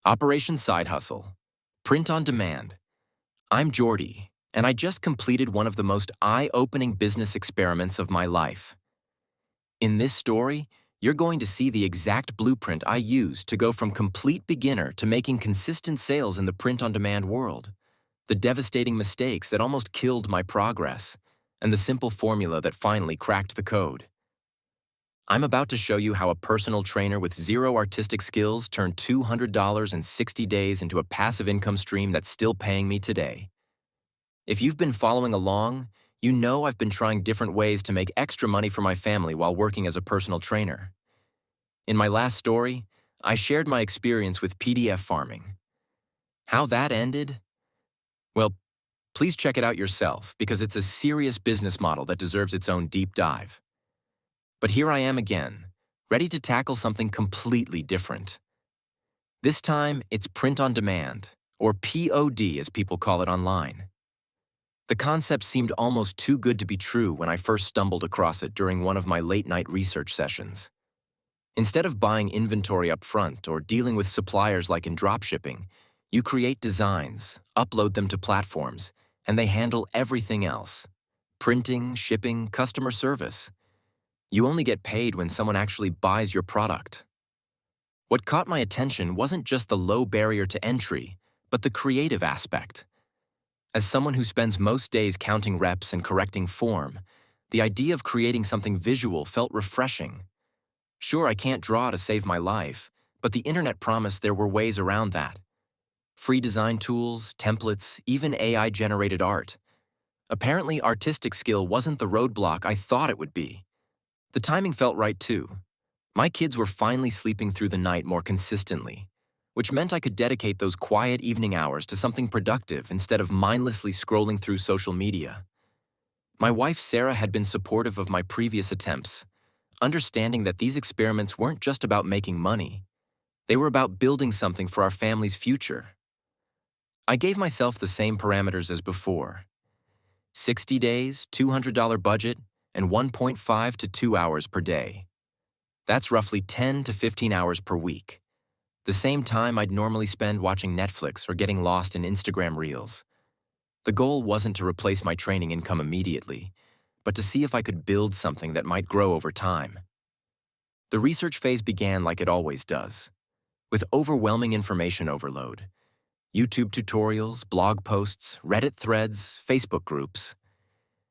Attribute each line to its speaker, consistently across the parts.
Speaker 1: Operation Side Hustle. Print on Demand. I'm Jordy, and I just completed one of the most eye-opening business experiments of my life. In this story, you're going to see the exact blueprint I used to go from complete beginner to making consistent sales in the print-on-demand world, the devastating mistakes that almost killed my progress, and the simple formula that finally cracked the code. I'm about to show you how a personal trainer with zero artistic skills turned $200 in 60 days into a passive income stream that's still paying me today. If you've been following along, you know I've been trying different ways to make extra money for my family while working as a personal trainer. In my last story, I shared my experience with PDF farming. How that ended? Well, please check it out yourself because it's a serious business model that deserves its own deep dive. But here I am again, ready to tackle something completely different. This time, it's print on demand, or POD as people call it online. The concept seemed almost too good to be true when I first stumbled across it during one of my late-night research sessions. Instead of buying inventory up front or dealing with suppliers like in dropshipping, you create designs, upload them to platforms, and they handle everything else: printing, shipping, customer service. You only get paid when someone actually buys your product. What caught my attention wasn't just the low barrier to entry, but the creative aspect. As someone who spends most days counting reps and correcting form, the idea of creating something visual felt refreshing. Sure, I can't draw to save my life, but the internet promised there were ways around that. Free design tools, templates, even AI-generated art. Apparently, artistic skill wasn't the roadblock I thought it would be. The timing felt right too. My kids were finally sleeping through the night more consistently, which meant I could dedicate those quiet evening hours to something productive instead of mindlessly scrolling through social media. My wife Sarah had been supportive of my previous attempts, understanding that these experiments weren't just about making money. They were about building something for our family's future. I gave myself the same parameters as before: 60 days, $200 budget, and 1.5 to 2 hours per day. That's roughly 10 to 15 hours per week. The same time I'd normally spend watching Netflix or getting lost in Instagram Reels. The goal wasn't to replace my training income immediately, but to see if I could build something that might grow over time. The research phase began like it always does, with overwhelming information overload. YouTube tutorials, blog posts, Reddit threads, Facebook groups.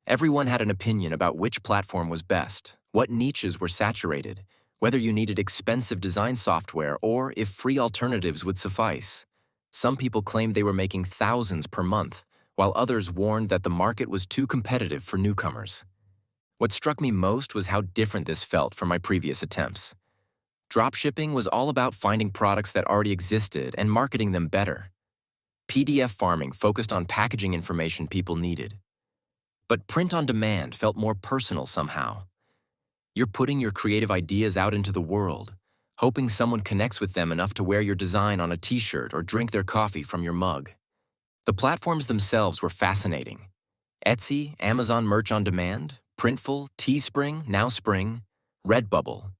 Speaker 1: Everyone had an opinion about which platform was best, what niches were saturated, whether you needed expensive design software or if free alternatives would suffice. Some people claimed they were making thousands per month, while others warned that the market was too competitive for newcomers. What struck me most was how different this felt from my previous attempts. Dropshipping was all about finding products that already existed and marketing them better. PDF farming focused on packaging information people needed. But print on demand felt more personal somehow. You're putting your creative ideas out into the world, hoping someone connects with them enough to wear your design on a t-shirt or drink their coffee from your mug. The platforms themselves were fascinating. Etsy, Amazon Merch on Demand, Printful, Teespring, Now Spring, Redbubble,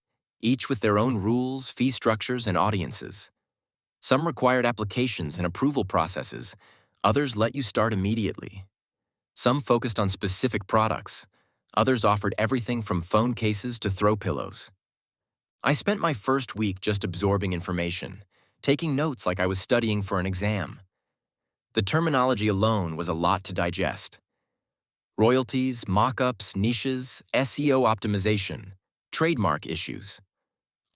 Speaker 1: each with their own rules, fee structures, and audiences. Some required applications and approval processes, others let you start immediately. Some focused on specific products, others offered everything from phone cases to throw pillows. I spent my first week just absorbing information, taking notes like I was studying for an exam. The terminology alone was a lot to digest. Royalties, mock-ups, niches, SEO optimization, trademark issues.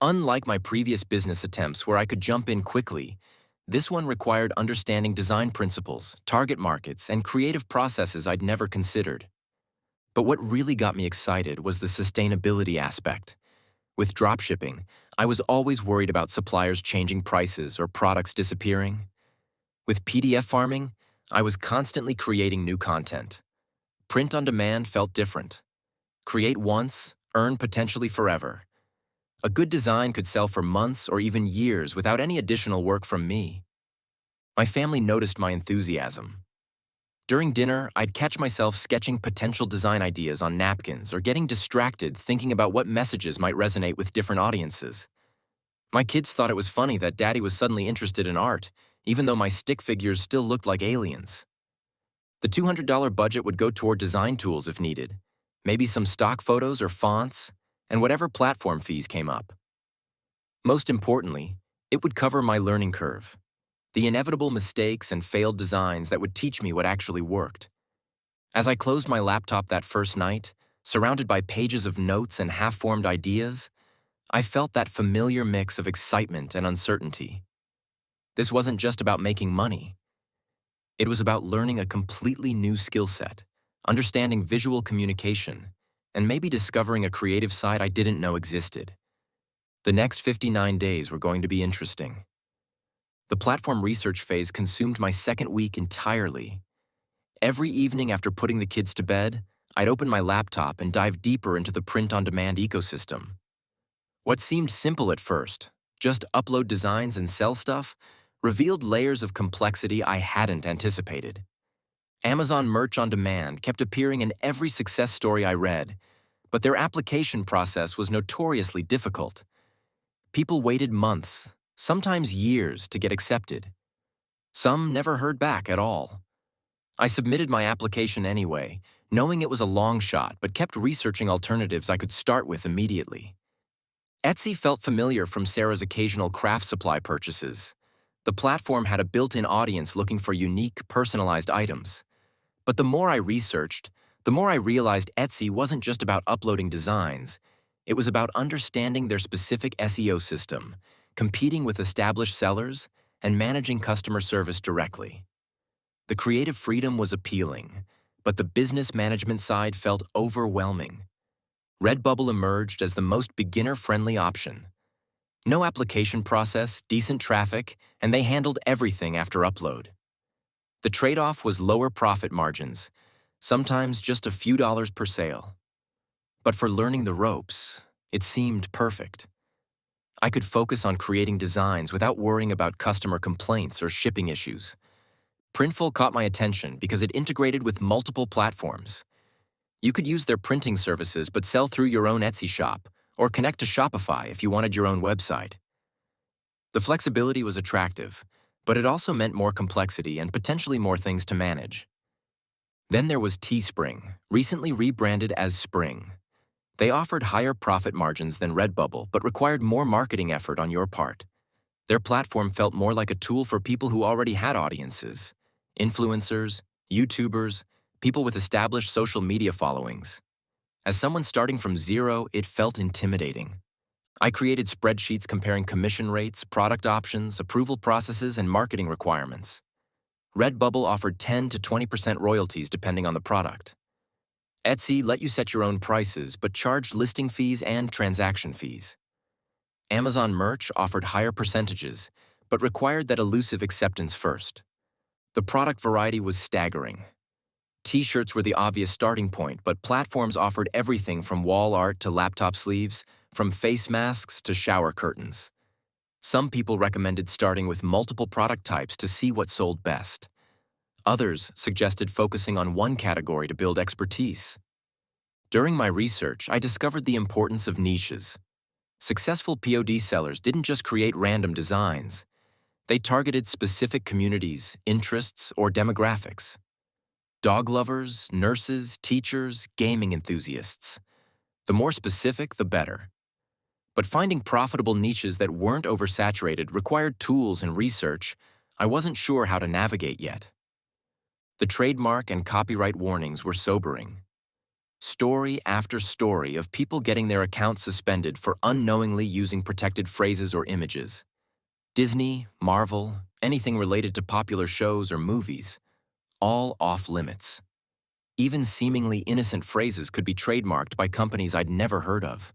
Speaker 1: Unlike my previous business attempts where I could jump in quickly, this one required understanding design principles, target markets, and creative processes I'd never considered. But what really got me excited was the sustainability aspect. With dropshipping, I was always worried about suppliers changing prices or products disappearing. With PDF farming, I was constantly creating new content. Print on demand felt different. Create once, earn potentially forever. A good design could sell for months or even years without any additional work from me. My family noticed my enthusiasm. During dinner, I'd catch myself sketching potential design ideas on napkins or getting distracted thinking about what messages might resonate with different audiences. My kids thought it was funny that Daddy was suddenly interested in art, even though my stick figures still looked like aliens. The $200 budget would go toward design tools if needed, maybe some stock photos or fonts, and whatever platform fees came up. Most importantly, it would cover my learning curve, the inevitable mistakes and failed designs that would teach me what actually worked. As I closed my laptop that first night, surrounded by pages of notes and half-formed ideas, I felt that familiar mix of excitement and uncertainty. This wasn't just about making money. It was about learning a completely new skill set, understanding visual communication, and maybe discovering a creative side I didn't know existed. The next 59 days were going to be interesting. The platform research phase consumed my second week entirely. Every evening after putting the kids to bed, I'd open my laptop and dive deeper into the print-on-demand ecosystem. What seemed simple at first, just upload designs and sell stuff, revealed layers of complexity I hadn't anticipated. Amazon Merch on Demand kept appearing in every success story I read, but their application process was notoriously difficult. People waited months, sometimes years, to get accepted. Some never heard back at all. I submitted my application anyway, knowing it was a long shot, but kept researching alternatives I could start with immediately. Etsy felt familiar from Sarah's occasional craft supply purchases. The platform had a built-in audience looking for unique, personalized items. But the more I researched, the more I realized Etsy wasn't just about uploading designs. It was about understanding their specific SEO system, competing with established sellers, and managing customer service directly. The creative freedom was appealing, but the business management side felt overwhelming. Redbubble emerged as the most beginner-friendly option. No application process, decent traffic, and they handled everything after upload. The trade-off was lower profit margins, sometimes just a few dollars per sale. But for learning the ropes, it seemed perfect. I could focus on creating designs without worrying about customer complaints or shipping issues. Printful caught my attention because it integrated with multiple platforms. You could use their printing services but sell through your own Etsy shop, or connect to Shopify if you wanted your own website. The flexibility was attractive, but it also meant more complexity and potentially more things to manage. Then there was Teespring, recently rebranded as Spring. They offered higher profit margins than Redbubble but required more marketing effort on your part. Their platform felt more like a tool for people who already had audiences, influencers, YouTubers, people with established social media followings. As someone starting from zero, it felt intimidating. I created spreadsheets comparing commission rates, product options, approval processes, and marketing requirements. Redbubble offered 10 to 20% royalties depending on the product. Etsy let you set your own prices but charged listing fees and transaction fees. Amazon Merch offered higher percentages but required that elusive acceptance first. The product variety was staggering. T-shirts were the obvious starting point, but platforms offered everything from wall art to laptop sleeves, from face masks to shower curtains. Some people recommended starting with multiple product types to see what sold best. Others suggested focusing on one category to build expertise. During my research, I discovered the importance of niches. Successful POD sellers didn't just create random designs. They targeted specific communities, interests, or demographics. Dog lovers, nurses, teachers, gaming enthusiasts. The more specific, the better. But finding profitable niches that weren't oversaturated required tools and research I wasn't sure how to navigate yet. The trademark and copyright warnings were sobering. Story after story of people getting their accounts suspended for unknowingly using protected phrases or images. Disney, Marvel, anything related to popular shows or movies, all off limits. Even seemingly innocent phrases could be trademarked by companies I'd never heard of.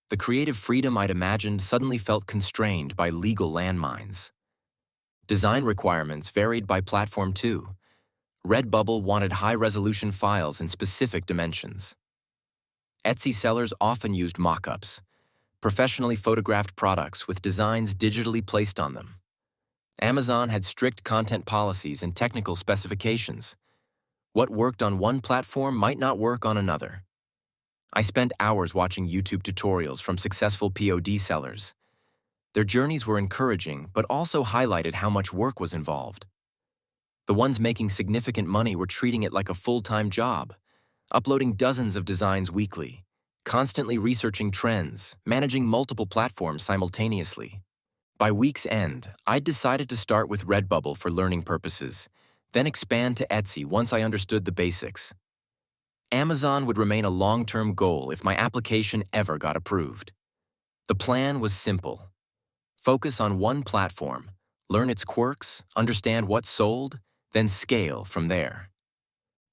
Speaker 1: The creative freedom I'd imagined suddenly felt constrained by legal landmines. Design requirements varied by platform too. Redbubble wanted high-resolution files in specific dimensions. Etsy sellers often used mock-ups, professionally photographed products with designs digitally placed on them. Amazon had strict content policies and technical specifications. What worked on one platform might not work on another. I spent hours watching YouTube tutorials from successful POD sellers. Their journeys were encouraging, but also highlighted how much work was involved. The ones making significant money were treating it like a full-time job, uploading dozens of designs weekly, constantly researching trends, managing multiple platforms simultaneously. By week's end, I'd decided to start with Redbubble for learning purposes, then expand to Etsy once I understood the basics. Amazon would remain a long-term goal if my application ever got approved. The plan was simple. Focus on one platform, learn its quirks, understand what sold, then scale from there.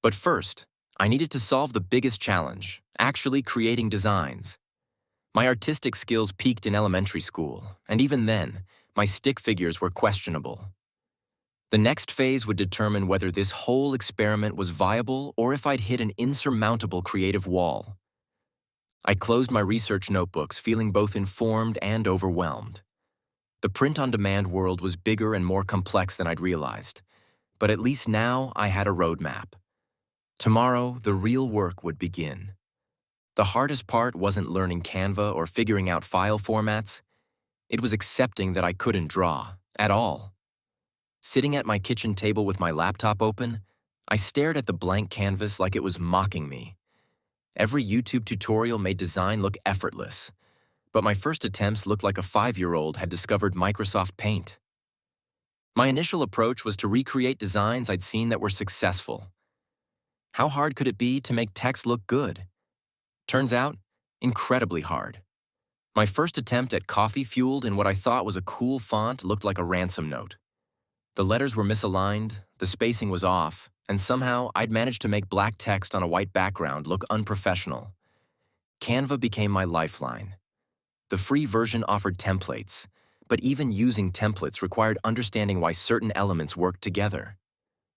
Speaker 1: But first, I needed to solve the biggest challenge, actually creating designs. My artistic skills peaked in elementary school, and even then, my stick figures were questionable. The next phase would determine whether this whole experiment was viable or if I'd hit an insurmountable creative wall. I closed my research notebooks feeling both informed and overwhelmed. The print-on-demand world was bigger and more complex than I'd realized, but at least now I had a roadmap. Tomorrow, the real work would begin. The hardest part wasn't learning Canva or figuring out file formats. It was accepting that I couldn't draw, at all. Sitting at my kitchen table with my laptop open, I stared at the blank canvas like it was mocking me. Every YouTube tutorial made design look effortless, but my first attempts looked like a 5-year-old had discovered Microsoft Paint. My initial approach was to recreate designs I'd seen that were successful. How hard could it be to make text look good? Turns out, incredibly hard. My first attempt at coffee fueled in what I thought was a cool font looked like a ransom note. The letters were misaligned, the spacing was off, and somehow I'd managed to make black text on a white background look unprofessional. Canva became my lifeline. The free version offered templates, but even using templates required understanding why certain elements worked together.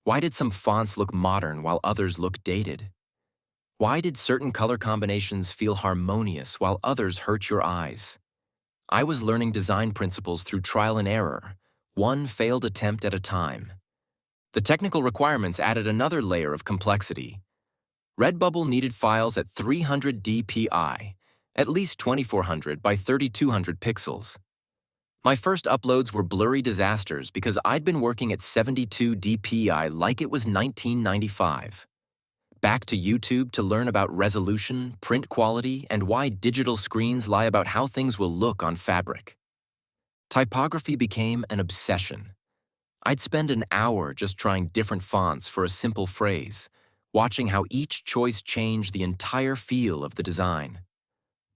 Speaker 1: Why did some fonts look modern while others looked dated? Why did certain color combinations feel harmonious while others hurt your eyes? I was learning design principles through trial and error, one failed attempt at a time. The technical requirements added another layer of complexity. Redbubble needed files at 300 dpi, at least 2400 by 3200 pixels. My first uploads were blurry disasters because I'd been working at 72 dpi like it was 1995. Back to YouTube to learn about resolution, print quality, and why digital screens lie about how things will look on fabric. Typography became an obsession. I'd spend an hour just trying different fonts for a simple phrase, watching how each choice changed the entire feel of the design.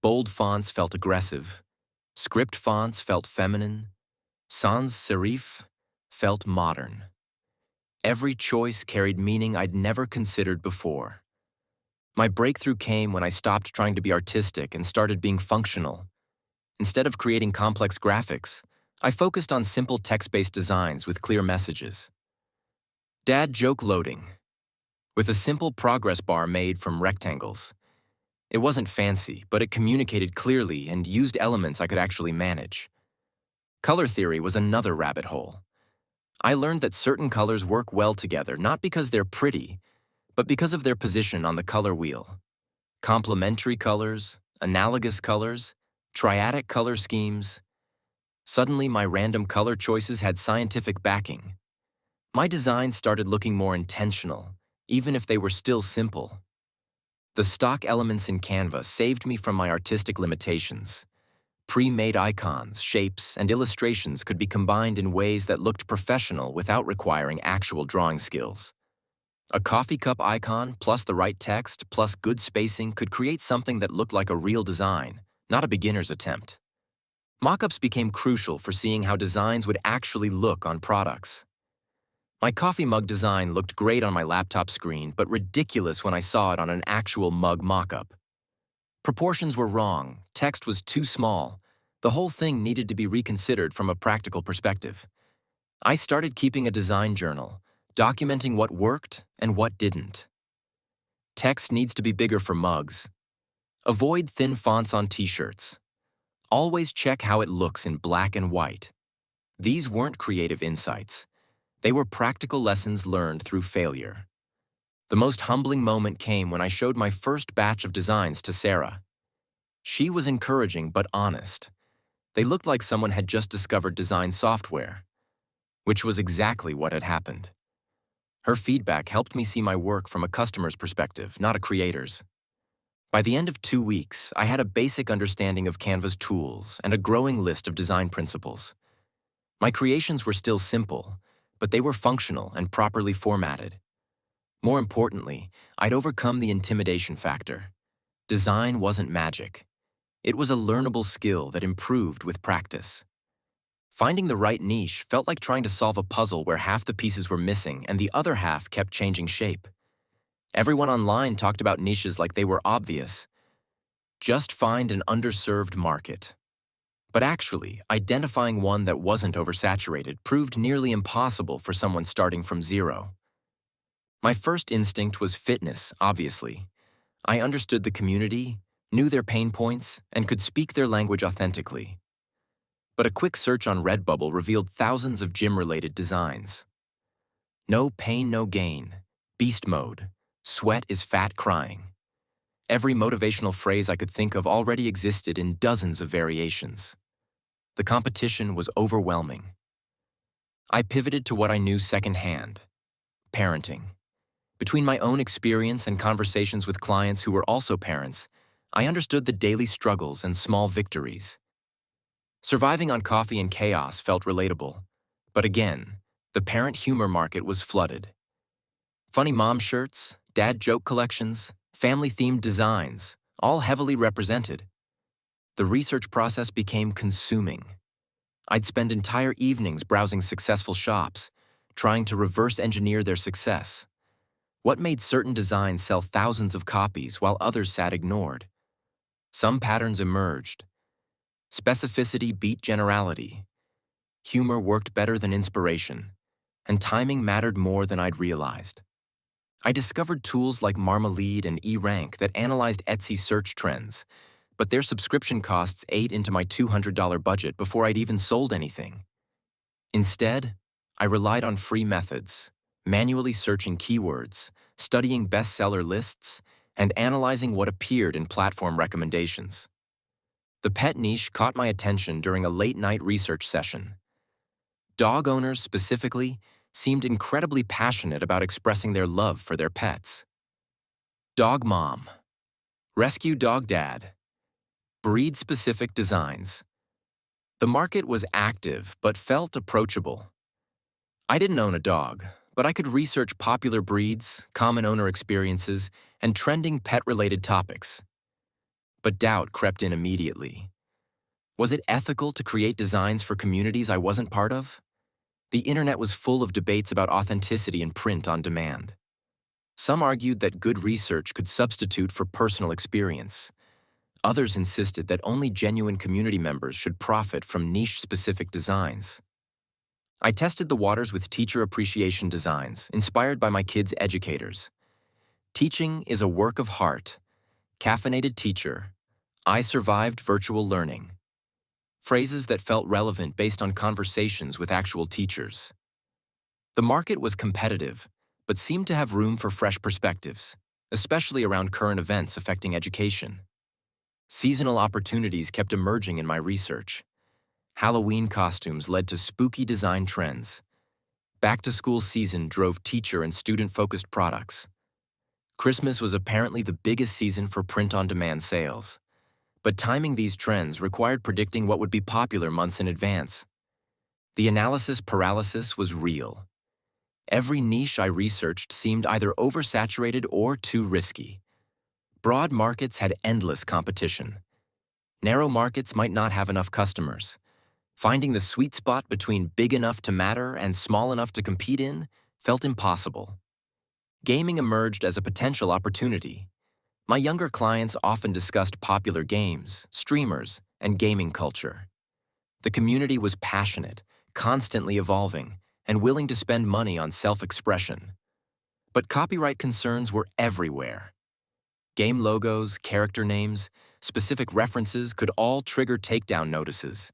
Speaker 1: Bold fonts felt aggressive. Script fonts felt feminine. Sans serif felt modern. Every choice carried meaning I'd never considered before. My breakthrough came when I stopped trying to be artistic and started being functional. Instead of creating complex graphics, I focused on simple text-based designs with clear messages. Dad joke loading, with a simple progress bar made from rectangles. It wasn't fancy, but it communicated clearly and used elements I could actually manage. Color theory was another rabbit hole. I learned that certain colors work well together not because they're pretty, but because of their position on the color wheel. Complementary colors, analogous colors, triadic color schemes. Suddenly, my random color choices had scientific backing. My designs started looking more intentional, even if they were still simple. The stock elements in Canva saved me from my artistic limitations. Pre-made icons, shapes, and illustrations could be combined in ways that looked professional without requiring actual drawing skills. A coffee cup icon plus the right text plus good spacing could create something that looked like a real design, not a beginner's attempt. Mockups became crucial for seeing how designs would actually look on products. My coffee mug design looked great on my laptop screen, but ridiculous when I saw it on an actual mug mockup. Proportions were wrong, text was too small. The whole thing needed to be reconsidered from a practical perspective. I started keeping a design journal, documenting what worked and what didn't. Text needs to be bigger for mugs. Avoid thin fonts on t-shirts. Always check how it looks in black and white. These weren't creative insights. They were practical lessons learned through failure. The most humbling moment came when I showed my first batch of designs to Sarah. She was encouraging but honest. They looked like someone had just discovered design software, which was exactly what had happened. Her feedback helped me see my work from a customer's perspective, not a creator's. By the end of 2 weeks, I had a basic understanding of Canva's tools and a growing list of design principles. My creations were still simple, but they were functional and properly formatted. More importantly, I'd overcome the intimidation factor. Design wasn't magic. It was a learnable skill that improved with practice. Finding the right niche felt like trying to solve a puzzle where half the pieces were missing and the other half kept changing shape. Everyone online talked about niches like they were obvious. Just find an underserved market. But actually, identifying one that wasn't oversaturated proved nearly impossible for someone starting from zero. My first instinct was fitness, obviously. I understood the community, knew their pain points, and could speak their language authentically. But a quick search on Redbubble revealed thousands of gym-related designs. No pain, no gain. Beast mode. Sweat is fat crying. Every motivational phrase I could think of already existed in dozens of variations. The competition was overwhelming. I pivoted to what I knew secondhand: parenting. Between my own experience and conversations with clients who were also parents, I understood the daily struggles and small victories. Surviving on coffee and chaos felt relatable, but again, the parent humor market was flooded. Funny mom shirts, dad joke collections, family-themed designs, all heavily represented. The research process became consuming. I'd spend entire evenings browsing successful shops, trying to reverse engineer their success. What made certain designs sell thousands of copies while others sat ignored? Some patterns emerged. Specificity beat generality. Humor worked better than inspiration, and timing mattered more than I'd realized. I discovered tools like Marmalade and eRank that analyzed Etsy search trends, but their subscription costs ate into my $200 budget before I'd even sold anything. Instead, I relied on free methods, manually searching keywords, studying bestseller lists, and analyzing what appeared in platform recommendations. The pet niche caught my attention during a late-night research session. Dog owners, specifically, seemed incredibly passionate about expressing their love for their pets. Dog mom, rescue dog dad, breed-specific designs. The market was active but felt approachable. I didn't own a dog, but I could research popular breeds, common owner experiences, and trending pet-related topics. But doubt crept in immediately. Was it ethical to create designs for communities I wasn't part of? The internet was full of debates about authenticity and print on demand. Some argued that good research could substitute for personal experience. Others insisted that only genuine community members should profit from niche-specific designs. I tested the waters with teacher appreciation designs, inspired by my kids' educators. Teaching is a work of heart. Caffeinated teacher. I survived virtual learning. Phrases that felt relevant based on conversations with actual teachers. The market was competitive, but seemed to have room for fresh perspectives, especially around current events affecting education. Seasonal opportunities kept emerging in my research. Halloween costumes led to spooky design trends. Back-to-school season drove teacher and student-focused products. Christmas was apparently the biggest season for print-on-demand sales. But timing these trends required predicting what would be popular months in advance. The analysis paralysis was real. Every niche I researched seemed either oversaturated or too risky. Broad markets had endless competition. Narrow markets might not have enough customers. Finding the sweet spot between big enough to matter and small enough to compete in felt impossible. Gaming emerged as a potential opportunity. My younger clients often discussed popular games, streamers, and gaming culture. The community was passionate, constantly evolving, and willing to spend money on self-expression. But copyright concerns were everywhere. Game logos, character names, specific references could all trigger takedown notices.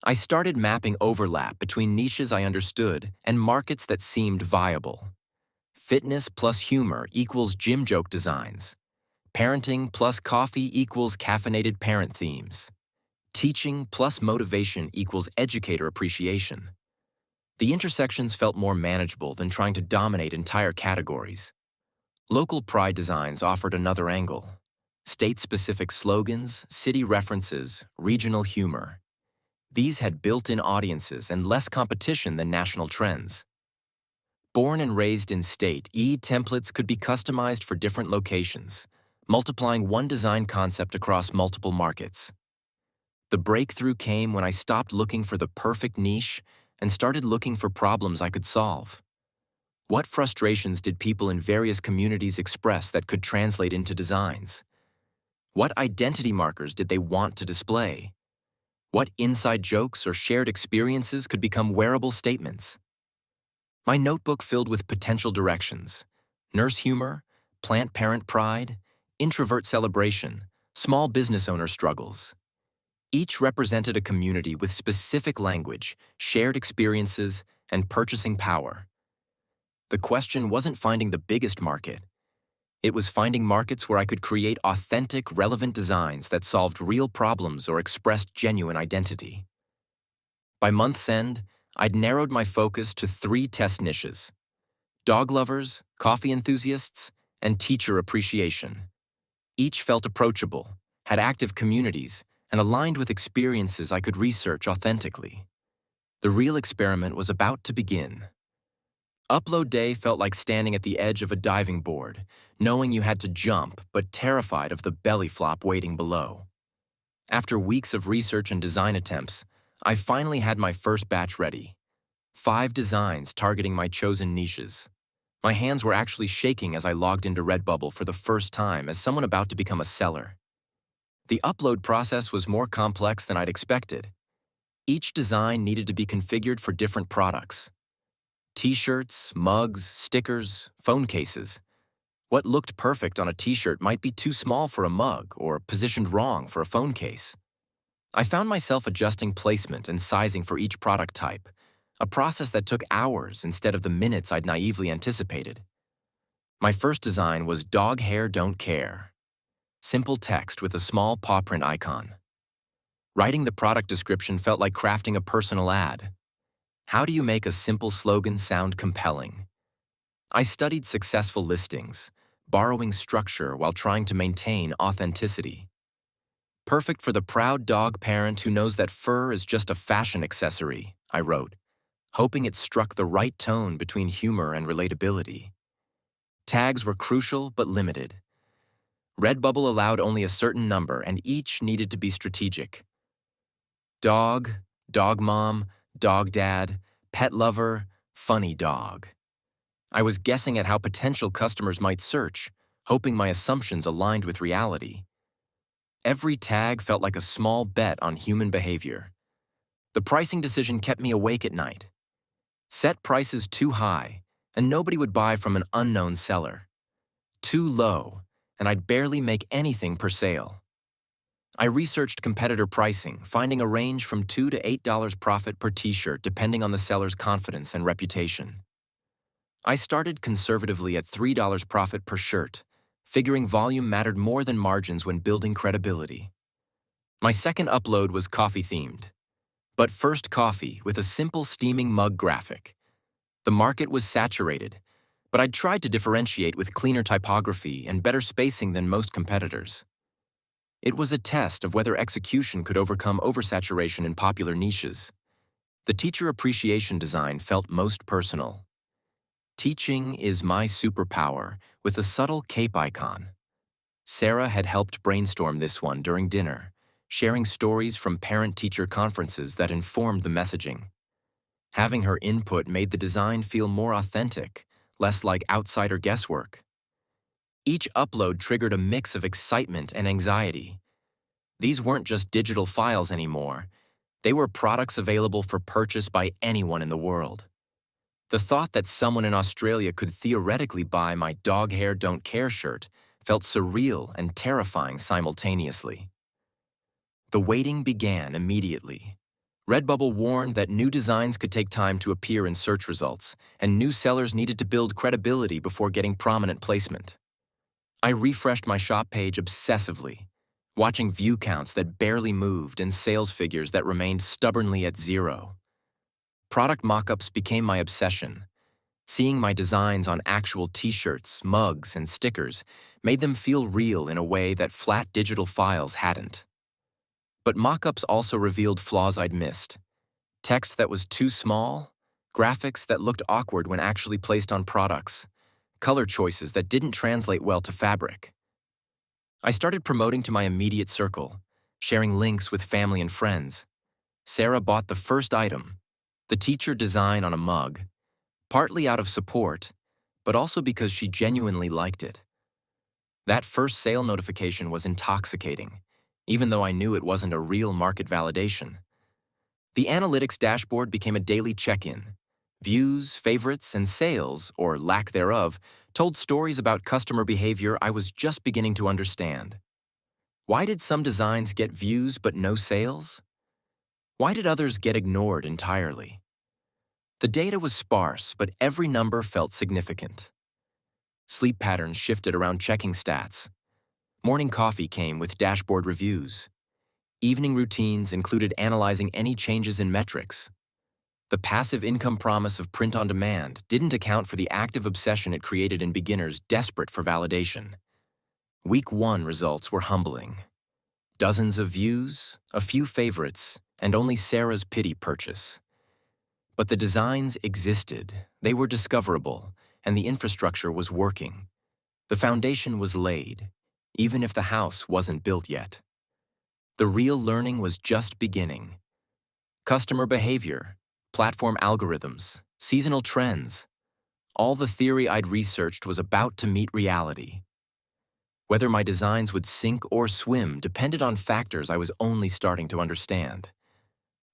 Speaker 1: I started mapping overlap between niches I understood and markets that seemed viable. Fitness plus humor equals gym joke designs. Parenting plus coffee equals caffeinated parent themes. Teaching plus motivation equals educator appreciation. The intersections felt more manageable than trying to dominate entire categories. Local pride designs offered another angle. State-specific slogans, city references, regional humor. These had built-in audiences and less competition than national trends. Born and raised in state, templates could be customized for different locations, multiplying one design concept across multiple markets. The breakthrough came when I stopped looking for the perfect niche and started looking for problems I could solve. What frustrations did people in various communities express that could translate into designs? What identity markers did they want to display? What inside jokes or shared experiences could become wearable statements? My notebook filled with potential directions: nurse humor, plant-parent pride, introvert celebration, small business owner struggles. Each represented a community with specific language, shared experiences, and purchasing power. The question wasn't finding the biggest market. It was finding markets where I could create authentic, relevant designs that solved real problems or expressed genuine identity. By month's end, I'd narrowed my focus to 3 test niches: dog lovers, coffee enthusiasts, and teacher appreciation. Each felt approachable, had active communities, and aligned with experiences I could research authentically. The real experiment was about to begin. Upload day felt like standing at the edge of a diving board, knowing you had to jump, but terrified of the belly flop waiting below. After weeks of research and design attempts, I finally had my first batch ready. 5 designs targeting my chosen niches. My hands were actually shaking as I logged into Redbubble for the first time as someone about to become a seller. The upload process was more complex than I'd expected. Each design needed to be configured for different products: T-shirts, mugs, stickers, phone cases. What looked perfect on a T-shirt might be too small for a mug or positioned wrong for a phone case. I found myself adjusting placement and sizing for each product type, a process that took hours instead of the minutes I'd naively anticipated. My first design was "Dog Hair Don't Care." Simple text with a small paw print icon. Writing the product description felt like crafting a personal ad. How do you make a simple slogan sound compelling? I studied successful listings, borrowing structure while trying to maintain authenticity. Perfect for the proud dog parent who knows that fur is just a fashion accessory, I wrote, hoping it struck the right tone between humor and relatability. Tags were crucial but limited. Redbubble allowed only a certain number, and each needed to be strategic. Dog, dog mom, dog dad, pet lover, funny dog. I was guessing at how potential customers might search, hoping my assumptions aligned with reality. Every tag felt like a small bet on human behavior. The pricing decision kept me awake at night. Set prices too high, and nobody would buy from an unknown seller. Too low, and I'd barely make anything per sale. I researched competitor pricing, finding a range from $2 to $8 profit per t-shirt depending on the seller's confidence and reputation. I started conservatively at $3 profit per shirt, figuring volume mattered more than margins when building credibility. My second upload was coffee-themed. But first coffee with a simple steaming mug graphic. The market was saturated, but I'd tried to differentiate with cleaner typography and better spacing than most competitors. It was a test of whether execution could overcome oversaturation in popular niches. The teacher appreciation design felt most personal. Teaching is my superpower, with a subtle cape icon. Sarah had helped brainstorm this one during dinner, sharing stories from parent-teacher conferences that informed the messaging. Having her input made the design feel more authentic, less like outsider guesswork. Each upload triggered a mix of excitement and anxiety. These weren't just digital files anymore. They were products available for purchase by anyone in the world. The thought that someone in Australia could theoretically buy my "Dog Hair Don't Care" shirt felt surreal and terrifying simultaneously. The waiting began immediately. Redbubble warned that new designs could take time to appear in search results, and new sellers needed to build credibility before getting prominent placement. I refreshed my shop page obsessively, watching view counts that barely moved and sales figures that remained stubbornly at zero. Product mock-ups became my obsession. Seeing my designs on actual t-shirts, mugs, and stickers made them feel real in a way that flat digital files hadn't. But mock-ups also revealed flaws I'd missed. Text that was too small, graphics that looked awkward when actually placed on products, color choices that didn't translate well to fabric. I started promoting to my immediate circle, sharing links with family and friends. Sarah bought the first item, the teacher design on a mug, partly out of support, but also because she genuinely liked it. That first sale notification was intoxicating, even though I knew it wasn't a real market validation. The analytics dashboard became a daily check-in. Views, favorites, and sales, or lack thereof, told stories about customer behavior I was just beginning to understand. Why did some designs get views but no sales? Why did others get ignored entirely? The data was sparse, but every number felt significant. Sleep patterns shifted around checking stats. Morning coffee came with dashboard reviews. Evening routines included analyzing any changes in metrics. The passive income promise of print on demand didn't account for the active obsession it created in beginners desperate for validation. Week 1 results were humbling. Dozens of views, a few favorites, and only Sarah's pity purchase. But the designs existed, they were discoverable, and the infrastructure was working. The foundation was laid, even if the house wasn't built yet. The real learning was just beginning. Customer behavior, platform algorithms, seasonal trends. All the theory I'd researched was about to meet reality. Whether my designs would sink or swim depended on factors I was only starting to understand.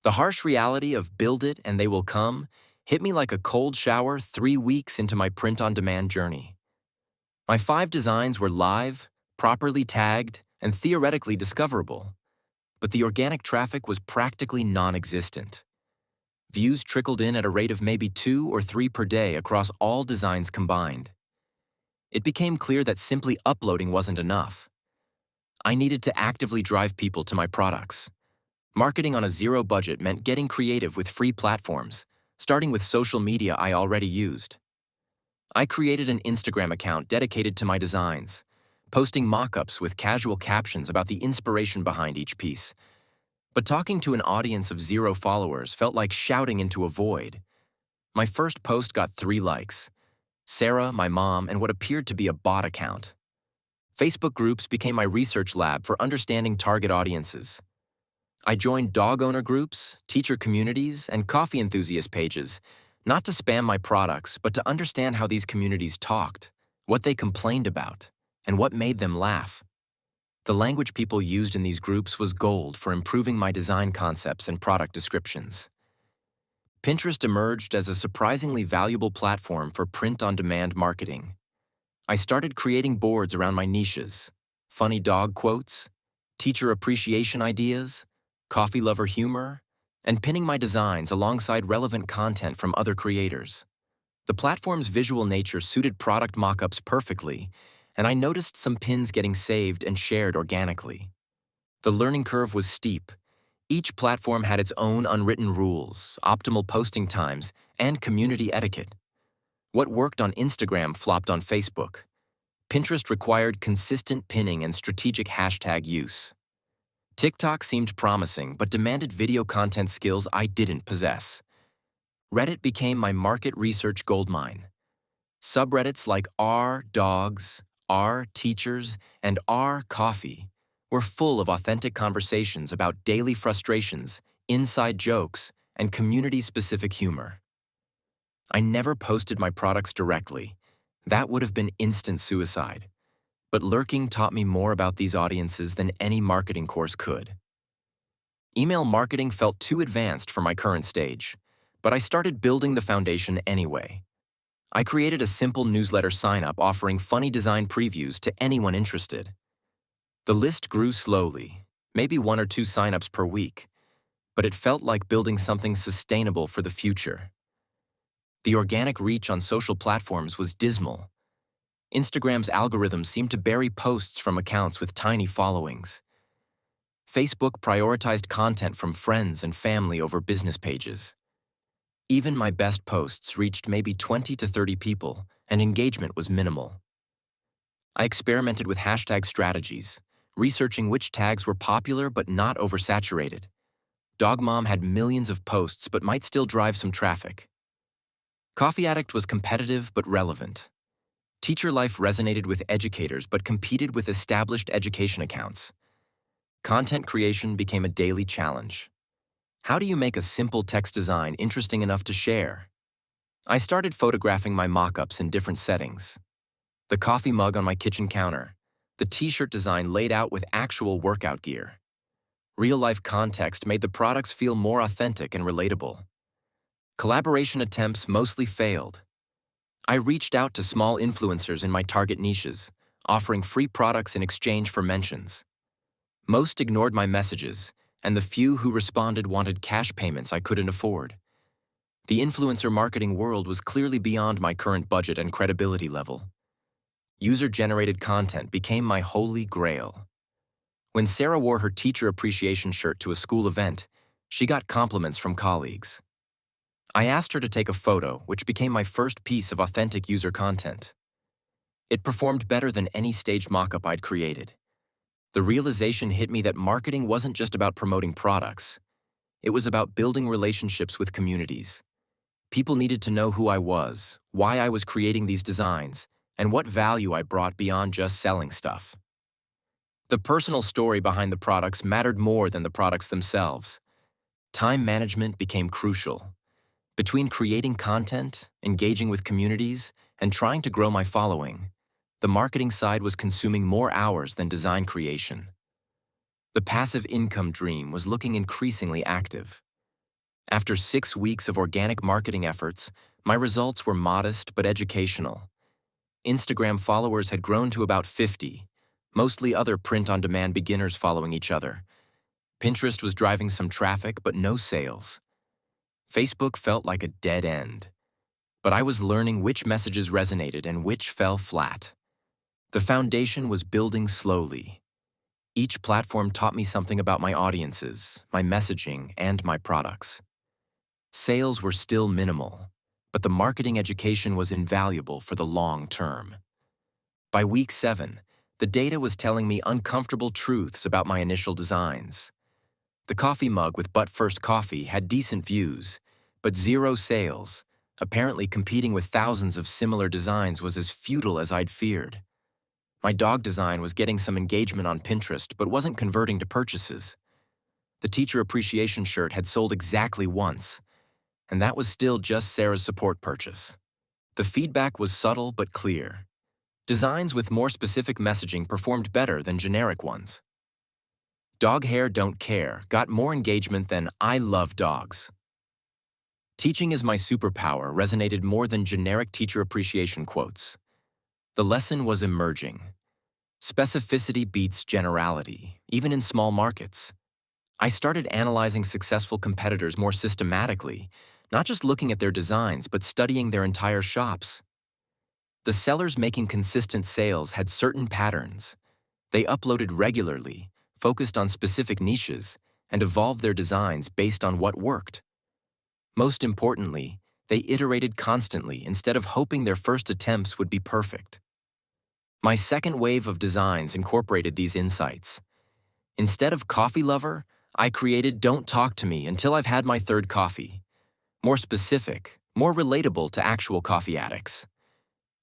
Speaker 1: The harsh reality of build it and they will come hit me like a cold shower 3 weeks into my print-on-demand journey. My 5 designs were live, properly tagged, and theoretically discoverable, but the organic traffic was practically non-existent. Views trickled in at a rate of maybe 2 or 3 per day across all designs combined. It became clear that simply uploading wasn't enough. I needed to actively drive people to my products. Marketing on a zero budget meant getting creative with free platforms, starting with social media I already used. I created an Instagram account dedicated to my designs, posting mock-ups with casual captions about the inspiration behind each piece. But talking to an audience of 0 followers felt like shouting into a void. My first post got 3 likes: Sarah, my mom, and what appeared to be a bot account. Facebook groups became my research lab for understanding target audiences. I joined dog owner groups, teacher communities, and coffee enthusiast pages, not to spam my products, but to understand how these communities talked, what they complained about, and what made them laugh. The language people used in these groups was gold for improving my design concepts and product descriptions. Pinterest emerged as a surprisingly valuable platform for print-on-demand marketing. I started creating boards around my niches: funny dog quotes, teacher appreciation ideas, coffee lover humor, and pinning my designs alongside relevant content from other creators. The platform's visual nature suited product mock-ups perfectly, and I noticed some pins getting saved and shared organically. The learning curve was steep. Each platform had its own unwritten rules, optimal posting times, and community etiquette. What worked on Instagram flopped on Facebook. Pinterest required consistent pinning and strategic hashtag use. TikTok seemed promising, but demanded video content skills I didn't possess. Reddit became my market research goldmine. Subreddits like r dogs, r teachers, and r coffee were full of authentic conversations about daily frustrations, inside jokes, and community-specific humor. I never posted my products directly. That would have been instant suicide. But lurking taught me more about these audiences than any marketing course could. Email marketing felt too advanced for my current stage, but I started building the foundation anyway. I created a simple newsletter sign-up offering funny design previews to anyone interested. The list grew slowly, maybe 1 or 2 sign-ups per week, but it felt like building something sustainable for the future. The organic reach on social platforms was dismal. Instagram's algorithms seemed to bury posts from accounts with tiny followings. Facebook prioritized content from friends and family over business pages. Even my best posts reached maybe 20 to 30 people, and engagement was minimal. I experimented with hashtag strategies, researching which tags were popular but not oversaturated. Dog Mom had millions of posts but might still drive some traffic. Coffee Addict was competitive but relevant. Teacher Life resonated with educators but competed with established education accounts. Content creation became a daily challenge. How do you make a simple text design interesting enough to share? I started photographing my mock-ups in different settings. The coffee mug on my kitchen counter, the t-shirt design laid out with actual workout gear. Real-life context made the products feel more authentic and relatable. Collaboration attempts mostly failed. I reached out to small influencers in my target niches, offering free products in exchange for mentions. Most ignored my messages, and the few who responded wanted cash payments I couldn't afford. The influencer marketing world was clearly beyond my current budget and credibility level. User-generated content became my holy grail. When Sarah wore her teacher appreciation shirt to a school event, she got compliments from colleagues. I asked her to take a photo, which became my first piece of authentic user content. It performed better than any staged mock-up I'd created. The realization hit me that marketing wasn't just about promoting products. It was about building relationships with communities. People needed to know who I was, why I was creating these designs, and what value I brought beyond just selling stuff. The personal story behind the products mattered more than the products themselves. Time management became crucial. Between creating content, engaging with communities, and trying to grow my following, the marketing side was consuming more hours than design creation. The passive income dream was looking increasingly active. After 6 weeks of organic marketing efforts, my results were modest but educational. Instagram followers had grown to about 50, mostly other print-on-demand beginners following each other. Pinterest was driving some traffic but no sales. Facebook felt like a dead end. But I was learning which messages resonated and which fell flat. The foundation was building slowly. Each platform taught me something about my audiences, my messaging, and my products. Sales were still minimal, but the marketing education was invaluable for the long term. By week 7, the data was telling me uncomfortable truths about my initial designs. The coffee mug with But First Coffee had decent views, but 0 sales. Apparently competing with thousands of similar designs was as futile as I'd feared. My dog design was getting some engagement on Pinterest but wasn't converting to purchases. The teacher appreciation shirt had sold exactly once, and that was still just Sarah's support purchase. The feedback was subtle but clear. Designs with more specific messaging performed better than generic ones. Dog Hair Don't Care got more engagement than I Love Dogs. Teaching is my superpower resonated more than generic teacher appreciation quotes. The lesson was emerging. Specificity beats generality, even in small markets. I started analyzing successful competitors more systematically, not just looking at their designs, but studying their entire shops. The sellers making consistent sales had certain patterns. They uploaded regularly, focused on specific niches, and evolved their designs based on what worked. Most importantly, they iterated constantly instead of hoping their first attempts would be perfect. My second wave of designs incorporated these insights. Instead of Coffee Lover, I created Don't Talk to Me Until I've Had My Third Coffee. More specific, more relatable to actual coffee addicts.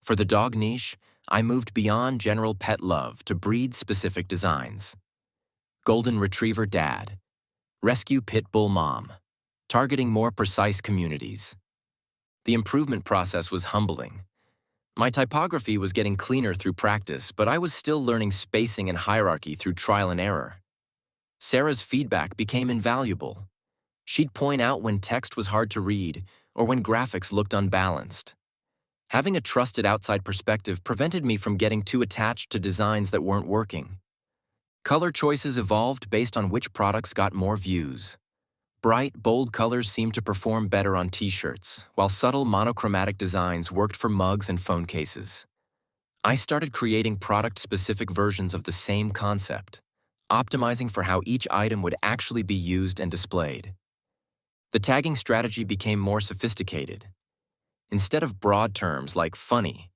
Speaker 1: For the dog niche, I moved beyond general pet love to breed-specific designs. Golden Retriever Dad, Rescue Pit Bull Mom, targeting more precise communities. The improvement process was humbling. My typography was getting cleaner through practice, but I was still learning spacing and hierarchy through trial and error. Sarah's feedback became invaluable. She'd point out when text was hard to read or when graphics looked unbalanced. Having a trusted outside perspective prevented me from getting too attached to designs that weren't working. Color choices evolved based on which products got more views. Bright, bold colors seemed to perform better on t-shirts, while subtle monochromatic designs worked for mugs and phone cases. I started creating product-specific versions of the same concept. optimizing for how each item would actually be used and displayed. The tagging strategy became more sophisticated. Instead of broad terms like funny,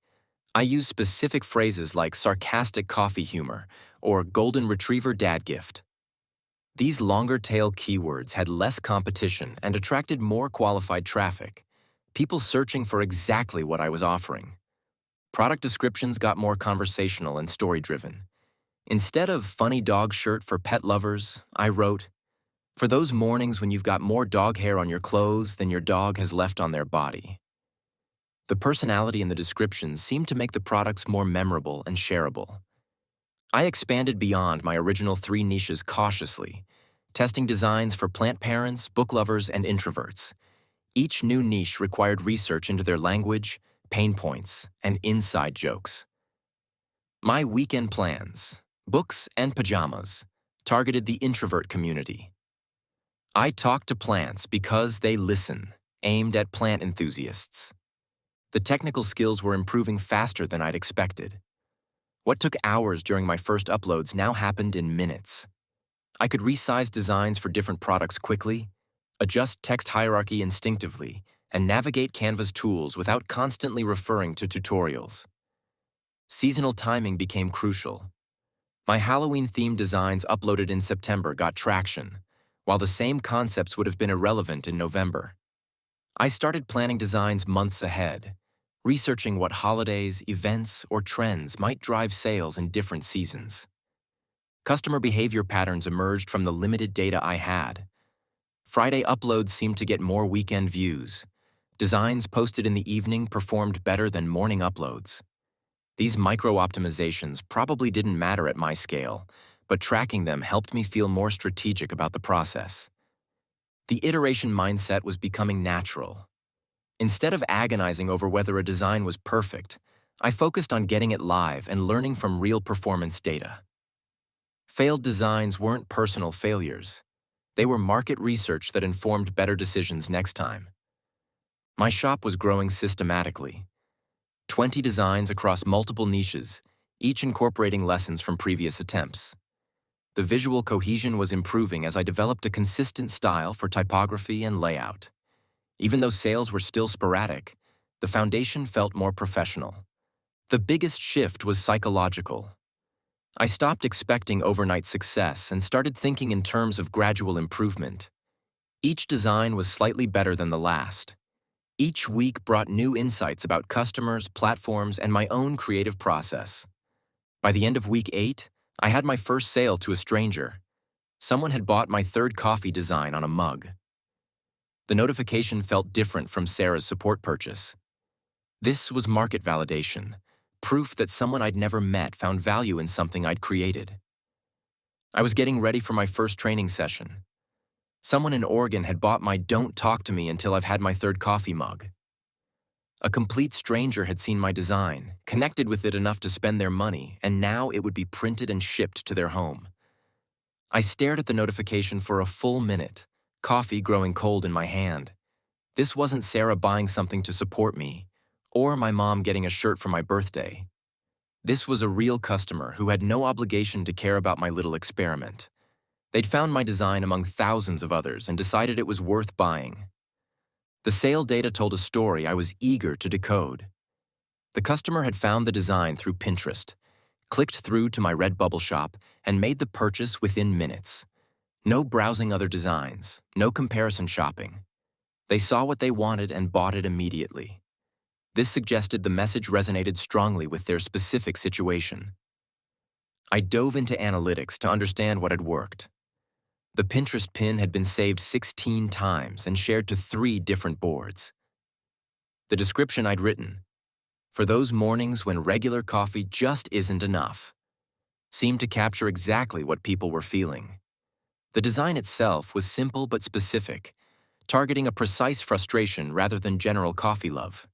Speaker 1: I used specific phrases like sarcastic coffee humor or golden retriever dad gift. These longer-tail keywords had less competition and attracted more qualified traffic, people searching for exactly what I was offering. Product descriptions got more conversational and story-driven. Instead of funny dog shirt for pet lovers, I wrote, for those mornings when you've got more dog hair on your clothes than your dog has left on their body. The personality in the descriptions seemed to make the products more memorable and shareable. I expanded beyond my original 3 niches cautiously, testing designs for plant parents, book lovers, and introverts. Each new niche required research into their language, pain points, and inside jokes. My weekend plans, books and pajamas, targeted the introvert community. I talk to plants because they listen, aimed at plant enthusiasts. The technical skills were improving faster than I'd expected. What took hours during my first uploads now happened in minutes. I could resize designs for different products quickly, adjust text hierarchy instinctively, and navigate Canva's tools without constantly referring to tutorials. Seasonal timing became crucial. My Halloween-themed designs uploaded in September got traction, while the same concepts would have been irrelevant in November. I started planning designs months ahead, researching what holidays, events, or trends might drive sales in different seasons. Customer behavior patterns emerged from the limited data I had. Friday uploads seemed to get more weekend views. Designs posted in the evening performed better than morning uploads. These micro-optimizations probably didn't matter at my scale, but tracking them helped me feel more strategic about the process. The iteration mindset was becoming natural. Instead of agonizing over whether a design was perfect, I focused on getting it live and learning from real performance data. Failed designs weren't personal failures. They were market research that informed better decisions next time. My shop was growing systematically. 20 designs across multiple niches, each incorporating lessons from previous attempts. The visual cohesion was improving as I developed a consistent style for typography and layout. Even though sales were still sporadic, the foundation felt more professional. The biggest shift was psychological. I stopped expecting overnight success and started thinking in terms of gradual improvement. Each design was slightly better than the last. Each week brought new insights about customers, platforms, and my own creative process. By the end of week 8, I had my first sale to a stranger. Someone had bought my 3rd coffee design on a mug. The notification felt different from Sarah's support purchase. This was market validation, proof that someone I'd never met found value in something I'd created. I was getting ready for my first training session. Someone in Oregon had bought my "Don't Talk to Me Until I've Had My 3rd Coffee" mug. A complete stranger had seen my design, connected with it enough to spend their money, and now it would be printed and shipped to their home. I stared at the notification for a full minute, coffee growing cold in my hand. This wasn't Sarah buying something to support me, or my mom getting a shirt for my birthday. This was a real customer who had no obligation to care about my little experiment. They'd found my design among thousands of others and decided it was worth buying. The sale data told a story I was eager to decode. The customer had found the design through Pinterest, clicked through to my Redbubble shop, and made the purchase within minutes. No browsing other designs, no comparison shopping. They saw what they wanted and bought it immediately. This suggested the message resonated strongly with their specific situation. I dove into analytics to understand what had worked. The Pinterest pin had been saved 16 times and shared to 3 different boards. The description I'd written, "For those mornings when regular coffee just isn't enough," seemed to capture exactly what people were feeling. The design itself was simple but specific, targeting a precise frustration rather than general coffee love.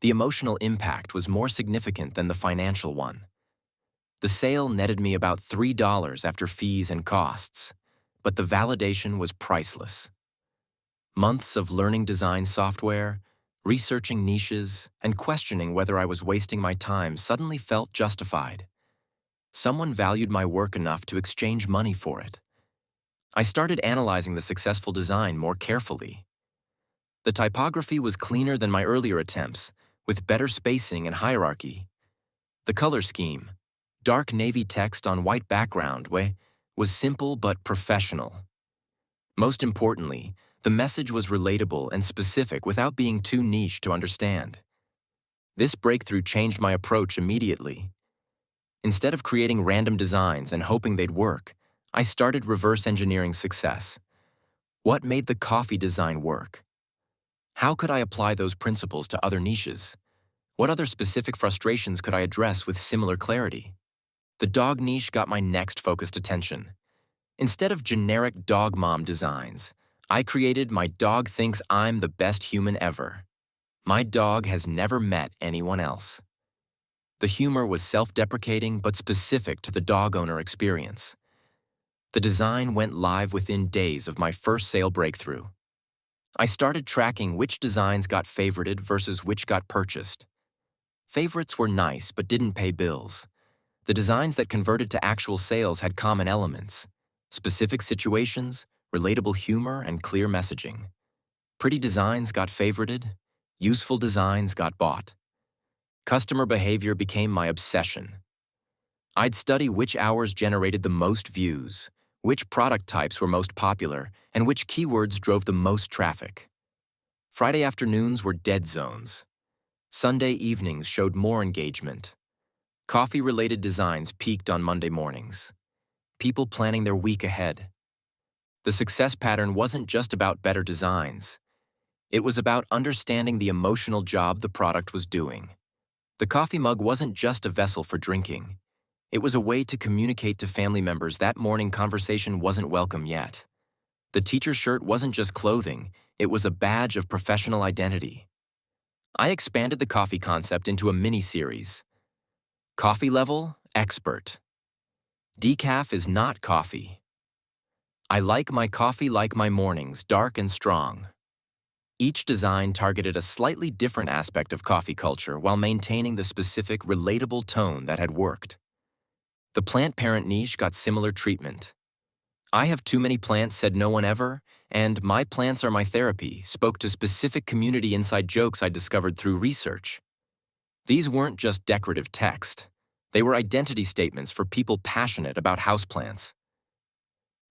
Speaker 1: The emotional impact was more significant than the financial one. The sale netted me about $3 after fees and costs, but the validation was priceless. Months of learning design software, researching niches, and questioning whether I was wasting my time suddenly felt justified. Someone valued my work enough to exchange money for it. I started analyzing the successful design more carefully. The typography was cleaner than my earlier attempts, with better spacing and hierarchy. The color scheme, dark navy text on white background, was simple but professional. Most importantly, the message was relatable and specific without being too niche to understand. This breakthrough changed my approach immediately. Instead of creating random designs and hoping they'd work, I started reverse engineering success. What made the coffee design work? How could I apply those principles to other niches? What other specific frustrations could I address with similar clarity? The dog niche got my next focused attention. Instead of generic dog mom designs, I created "My dog thinks I'm the best human ever. My dog has never met anyone else." The humor was self-deprecating but specific to the dog owner experience. The design went live within days of my first sale breakthrough. I started tracking which designs got favorited versus which got purchased. Favorites were nice but didn't pay bills. The designs that converted to actual sales had common elements: specific situations, relatable humor, and clear messaging. Pretty designs got favorited. Useful designs got bought. Customer behavior became my obsession. I'd study which hours generated the most views, which product types were most popular, and which keywords drove the most traffic. Friday afternoons were dead zones. Sunday evenings showed more engagement. Coffee-related designs peaked on Monday mornings. People planning their week ahead. The success pattern wasn't just about better designs. It was about understanding the emotional job the product was doing. The coffee mug wasn't just a vessel for drinking. It was a way to communicate to family members that morning conversation wasn't welcome yet. The teacher shirt wasn't just clothing, it was a badge of professional identity. I expanded the coffee concept into a mini-series. Coffee level, expert. Decaf is not coffee. I like my coffee like my mornings, dark and strong. Each design targeted a slightly different aspect of coffee culture while maintaining the specific, relatable tone that had worked. The plant parent niche got similar treatment. "I have too many plants," said no one ever, and "My plants are my therapy" spoke to specific community inside jokes I discovered through research. These weren't just decorative text. They were identity statements for people passionate about houseplants.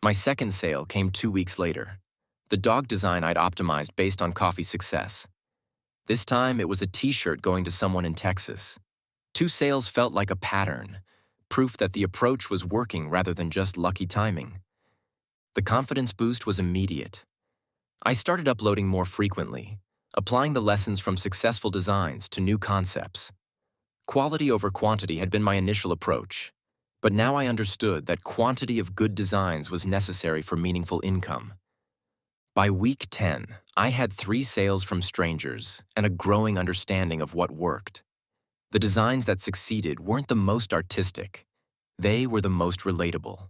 Speaker 1: My second sale came 2 weeks later. The dog design I'd optimized based on coffee success. This time, it was a t-shirt going to someone in Texas. 2 sales felt like a pattern, proof that the approach was working rather than just lucky timing. The confidence boost was immediate. I started uploading more frequently, applying the lessons from successful designs to new concepts. Quality over quantity had been my initial approach, but now I understood that quantity of good designs was necessary for meaningful income. By week 10, I had 3 sales from strangers and a growing understanding of what worked. The designs that succeeded weren't the most artistic. They were the most relatable.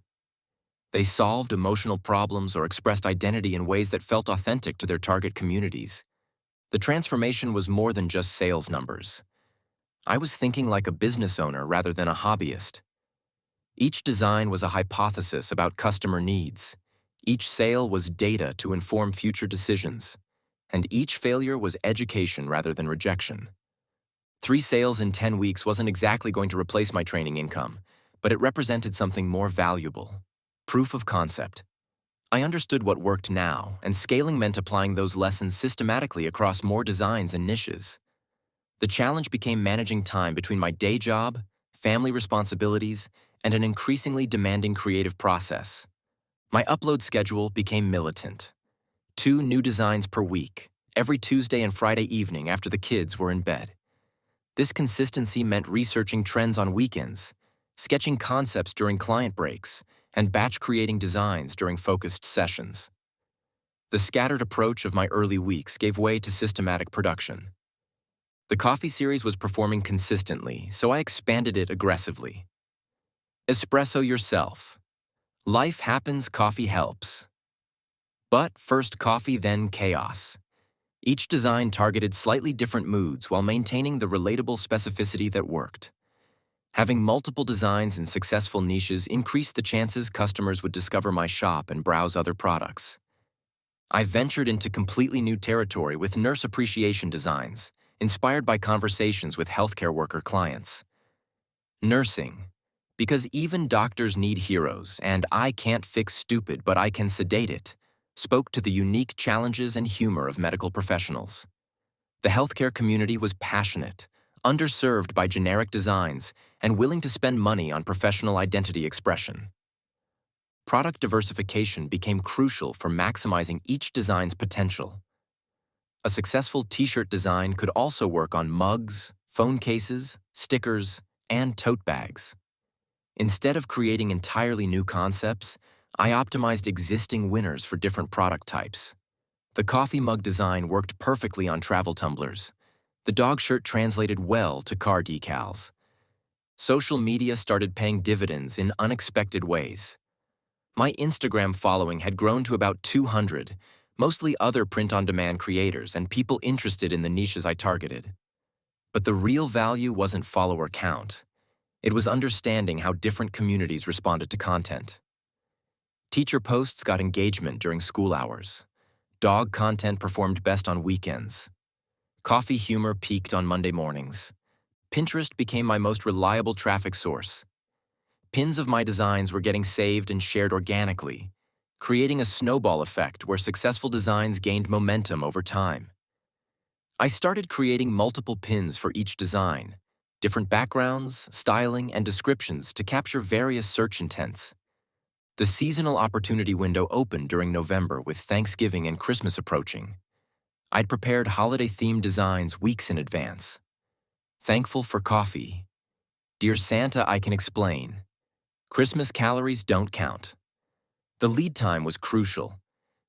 Speaker 1: They solved emotional problems or expressed identity in ways that felt authentic to their target communities. The transformation was more than just sales numbers. I was thinking like a business owner rather than a hobbyist. Each design was a hypothesis about customer needs. Each sale was data to inform future decisions, and each failure was education rather than rejection. 3 sales in 10 weeks wasn't exactly going to replace my training income, but it represented something more valuable: proof of concept. I understood what worked now, and scaling meant applying those lessons systematically across more designs and niches. The challenge became managing time between my day job, family responsibilities, and an increasingly demanding creative process. My upload schedule became militant. 2 new designs per week, every Tuesday and Friday evening after the kids were in bed. This consistency meant researching trends on weekends, sketching concepts during client breaks, and batch creating designs during focused sessions. The scattered approach of my early weeks gave way to systematic production. The coffee series was performing consistently, so I expanded it aggressively. Espresso yourself. Life happens, coffee helps. But first coffee, then chaos. Each design targeted slightly different moods while maintaining the relatable specificity that worked. Having multiple designs in successful niches increased the chances customers would discover my shop and browse other products. I ventured into completely new territory with nurse appreciation designs, inspired by conversations with healthcare worker clients. Nursing. Because even doctors need heroes, and I can't fix stupid, but I can sedate it, spoke to the unique challenges and humor of medical professionals. The healthcare community was passionate, underserved by generic designs, and willing to spend money on professional identity expression. Product diversification became crucial for maximizing each design's potential. A successful t-shirt design could also work on mugs, phone cases, stickers, and tote bags. Instead of creating entirely new concepts, I optimized existing winners for different product types. The coffee mug design worked perfectly on travel tumblers. The dog shirt translated well to car decals. Social media started paying dividends in unexpected ways. My Instagram following had grown to about 200, mostly other print-on-demand creators and people interested in the niches I targeted. But the real value wasn't follower count. It was understanding how different communities responded to content. Teacher posts got engagement during school hours. Dog content performed best on weekends. Coffee humor peaked on Monday mornings. Pinterest became my most reliable traffic source. Pins of my designs were getting saved and shared organically, creating a snowball effect where successful designs gained momentum over time. I started creating multiple pins for each design, different backgrounds, styling, and descriptions to capture various search intents. The seasonal opportunity window opened during November with Thanksgiving and Christmas approaching. I'd prepared holiday-themed designs weeks in advance. Thankful for coffee. Dear Santa, I can explain. Christmas calories don't count. The lead time was crucial.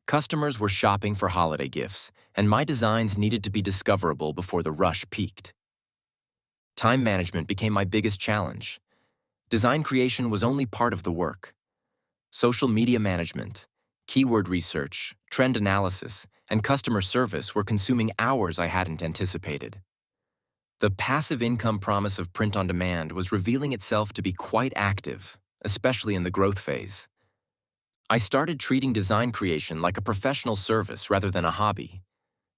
Speaker 1: Customers were shopping for holiday gifts, and my designs needed to be discoverable before the rush peaked. Time management became my biggest challenge. Design creation was only part of the work. Social media management, keyword research, trend analysis, and customer service were consuming hours I hadn't anticipated. The passive income promise of print on demand was revealing itself to be quite active, especially in the growth phase. I started treating design creation like a professional service rather than a hobby.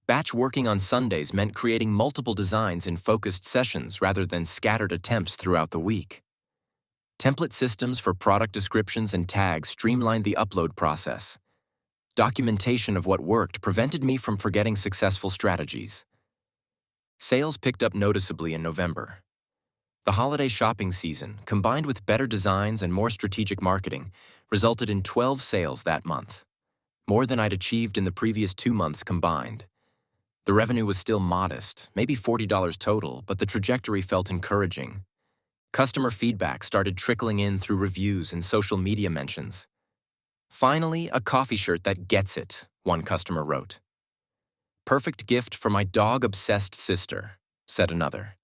Speaker 1: Batch working on Sundays meant creating multiple designs in focused sessions rather than scattered attempts throughout the week. Template systems for product descriptions and tags streamlined the upload process. Documentation of what worked prevented me from forgetting successful strategies. Sales picked up noticeably in November. The holiday shopping season, combined with better designs and more strategic marketing, resulted in 12 sales that month, more than I'd achieved in the previous 2 months combined. The revenue was still modest, maybe $40 total, but the trajectory felt encouraging. Customer feedback started trickling in through reviews and social media mentions. Finally, a coffee shirt that gets it, one customer wrote. Perfect gift for my dog-obsessed sister, said another.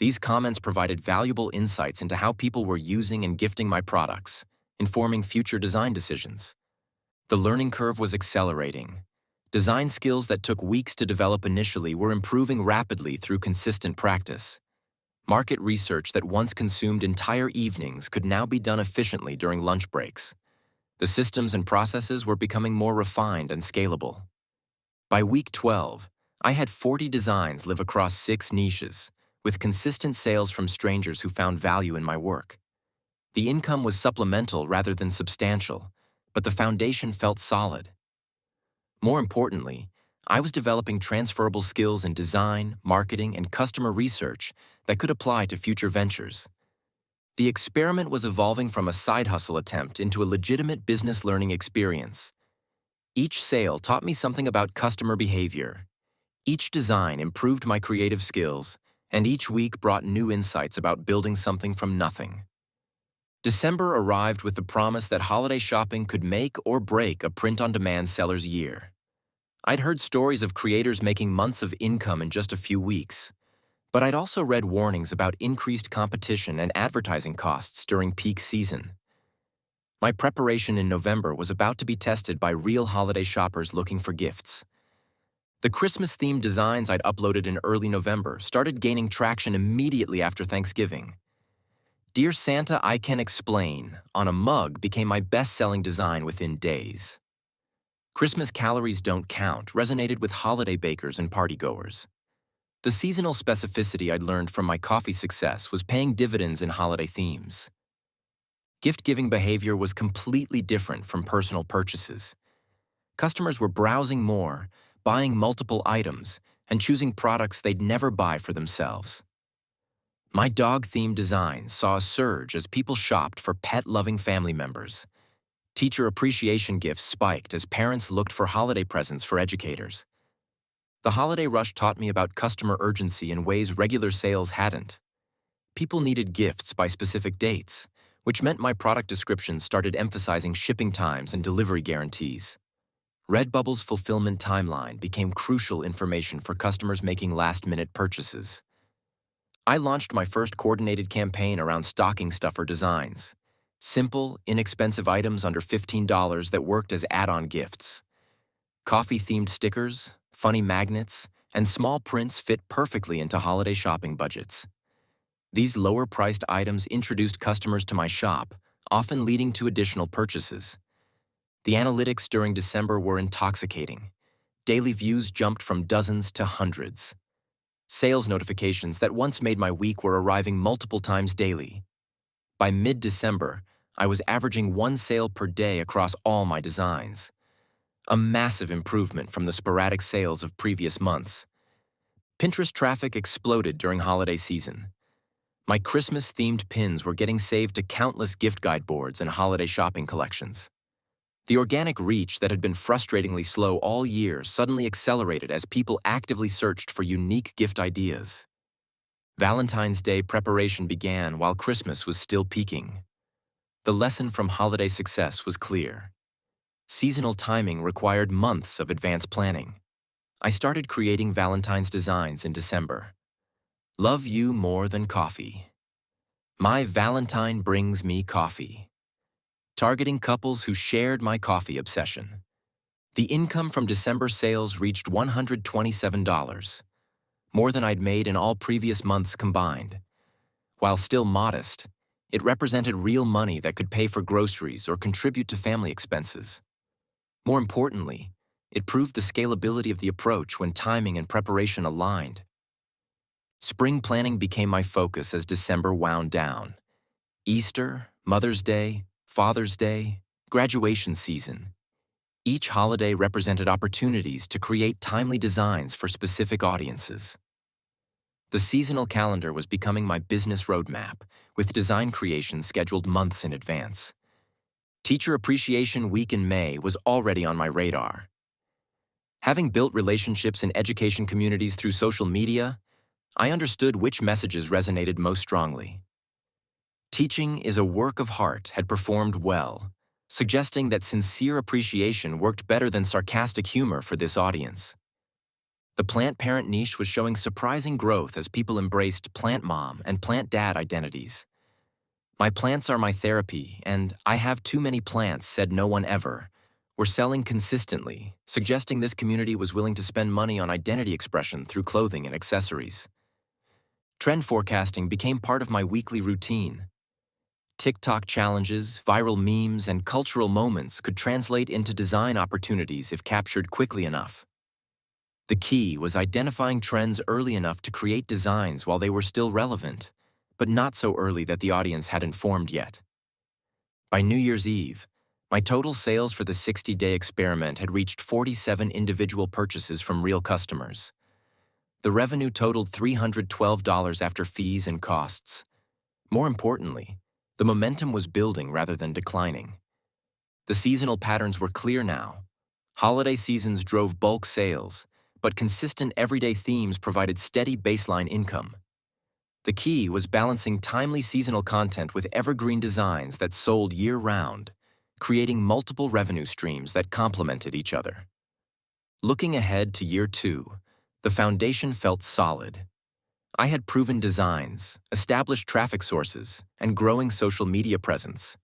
Speaker 1: These comments provided valuable insights into how people were using and gifting my products, informing future design decisions. The learning curve was accelerating. Design skills that took weeks to develop initially were improving rapidly through consistent practice. Market research that once consumed entire evenings could now be done efficiently during lunch breaks. The systems and processes were becoming more refined and scalable. By week 12, I had 40 designs live across 6 niches, with consistent sales from strangers who found value in my work. The income was supplemental rather than substantial, but the foundation felt solid. More importantly, I was developing transferable skills in design, marketing, and customer research that could apply to future ventures. The experiment was evolving from a side hustle attempt into a legitimate business learning experience. Each sale taught me something about customer behavior. Each design improved my creative skills, and each week brought new insights about building something from nothing. December arrived with the promise that holiday shopping could make or break a print-on-demand seller's year. I'd heard stories of creators making months of income in just a few weeks, but I'd also read warnings about increased competition and advertising costs during peak season. My preparation in November was about to be tested by real holiday shoppers looking for gifts. The Christmas-themed designs I'd uploaded in early November started gaining traction immediately after Thanksgiving. Dear Santa, I Can Explain on a mug became my best-selling design within days. Christmas calories don't count resonated with holiday bakers and partygoers. The seasonal specificity I'd learned from my coffee success was paying dividends in holiday themes. Gift-giving behavior was completely different from personal purchases. Customers were browsing more, buying multiple items, and choosing products they'd never buy for themselves. My dog-themed designs saw a surge as people shopped for pet-loving family members. Teacher appreciation gifts spiked as parents looked for holiday presents for educators. The holiday rush taught me about customer urgency in ways regular sales hadn't. People needed gifts by specific dates, which meant my product descriptions started emphasizing shipping times and delivery guarantees. Redbubble's fulfillment timeline became crucial information for customers making last-minute purchases. I launched my first coordinated campaign around stocking stuffer designs. Simple, inexpensive items under $15 that worked as add-on gifts. Coffee-themed stickers, funny magnets, and small prints fit perfectly into holiday shopping budgets. These lower-priced items introduced customers to my shop, often leading to additional purchases. The analytics during December were intoxicating. Daily views jumped from dozens to hundreds. Sales notifications that once made my week were arriving multiple times daily. By mid-December, I was averaging one sale per day across all my designs. A massive improvement from the sporadic sales of previous months. Pinterest traffic exploded during holiday season. My Christmas-themed pins were getting saved to countless gift guide boards and holiday shopping collections. The organic reach that had been frustratingly slow all year suddenly accelerated as people actively searched for unique gift ideas. Valentine's Day preparation began while Christmas was still peaking. The lesson from holiday success was clear. Seasonal timing required months of advanced planning. I started creating Valentine's designs in December. Love you more than coffee. My Valentine brings me coffee. Targeting couples who shared my coffee obsession. The income from December sales reached $127, more than I'd made in all previous months combined. While still modest, it represented real money that could pay for groceries or contribute to family expenses. More importantly, it proved the scalability of the approach when timing and preparation aligned. Spring planning became my focus as December wound down. Easter, Mother's Day, Father's Day, graduation season. Each holiday represented opportunities to create timely designs for specific audiences. The seasonal calendar was becoming my business roadmap, with design creation scheduled months in advance. Teacher Appreciation Week in May was already on my radar. Having built relationships in education communities through social media, I understood which messages resonated most strongly. Teaching is a work of heart had performed well, suggesting that sincere appreciation worked better than sarcastic humor for this audience. The plant parent niche was showing surprising growth as people embraced plant mom and plant dad identities. My plants are my therapy, and I have too many plants, said no one ever, were selling consistently, suggesting this community was willing to spend money on identity expression through clothing and accessories. Trend forecasting became part of my weekly routine. TikTok challenges, viral memes, and cultural moments could translate into design opportunities if captured quickly enough. The key was identifying trends early enough to create designs while they were still relevant, but not so early that the audience hadn't formed yet. By New Year's Eve, my total sales for the 60-day experiment had reached 47 individual purchases from real customers. The revenue totaled $312 after fees and costs. More importantly, the momentum was building rather than declining. The seasonal patterns were clear now. Holiday seasons drove bulk sales, but consistent everyday themes provided steady baseline income. The key was balancing timely seasonal content with evergreen designs that sold year-round, creating multiple revenue streams that complemented each other. Looking ahead to year 2, the foundation felt solid. I had proven designs, established traffic sources, and growing social media presence.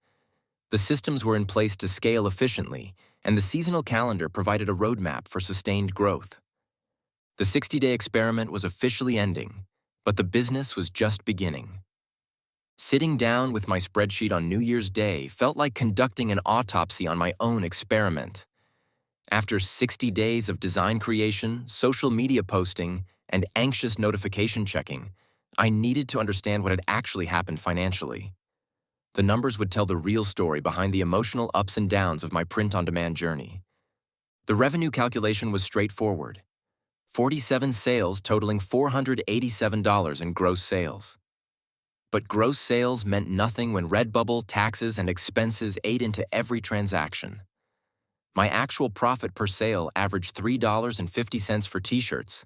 Speaker 1: The systems were in place to scale efficiently, and the seasonal calendar provided a roadmap for sustained growth. The 60-day experiment was officially ending, but the business was just beginning. Sitting down with my spreadsheet on New Year's Day felt like conducting an autopsy on my own experiment. After 60 days of design creation, social media posting, and anxious notification checking, I needed to understand what had actually happened financially. The numbers would tell the real story behind the emotional ups and downs of my print-on-demand journey. The revenue calculation was straightforward. 47 sales totaling $487 in gross sales. But gross sales meant nothing when Redbubble, taxes, and expenses ate into every transaction. My actual profit per sale averaged $3.50 for t-shirts,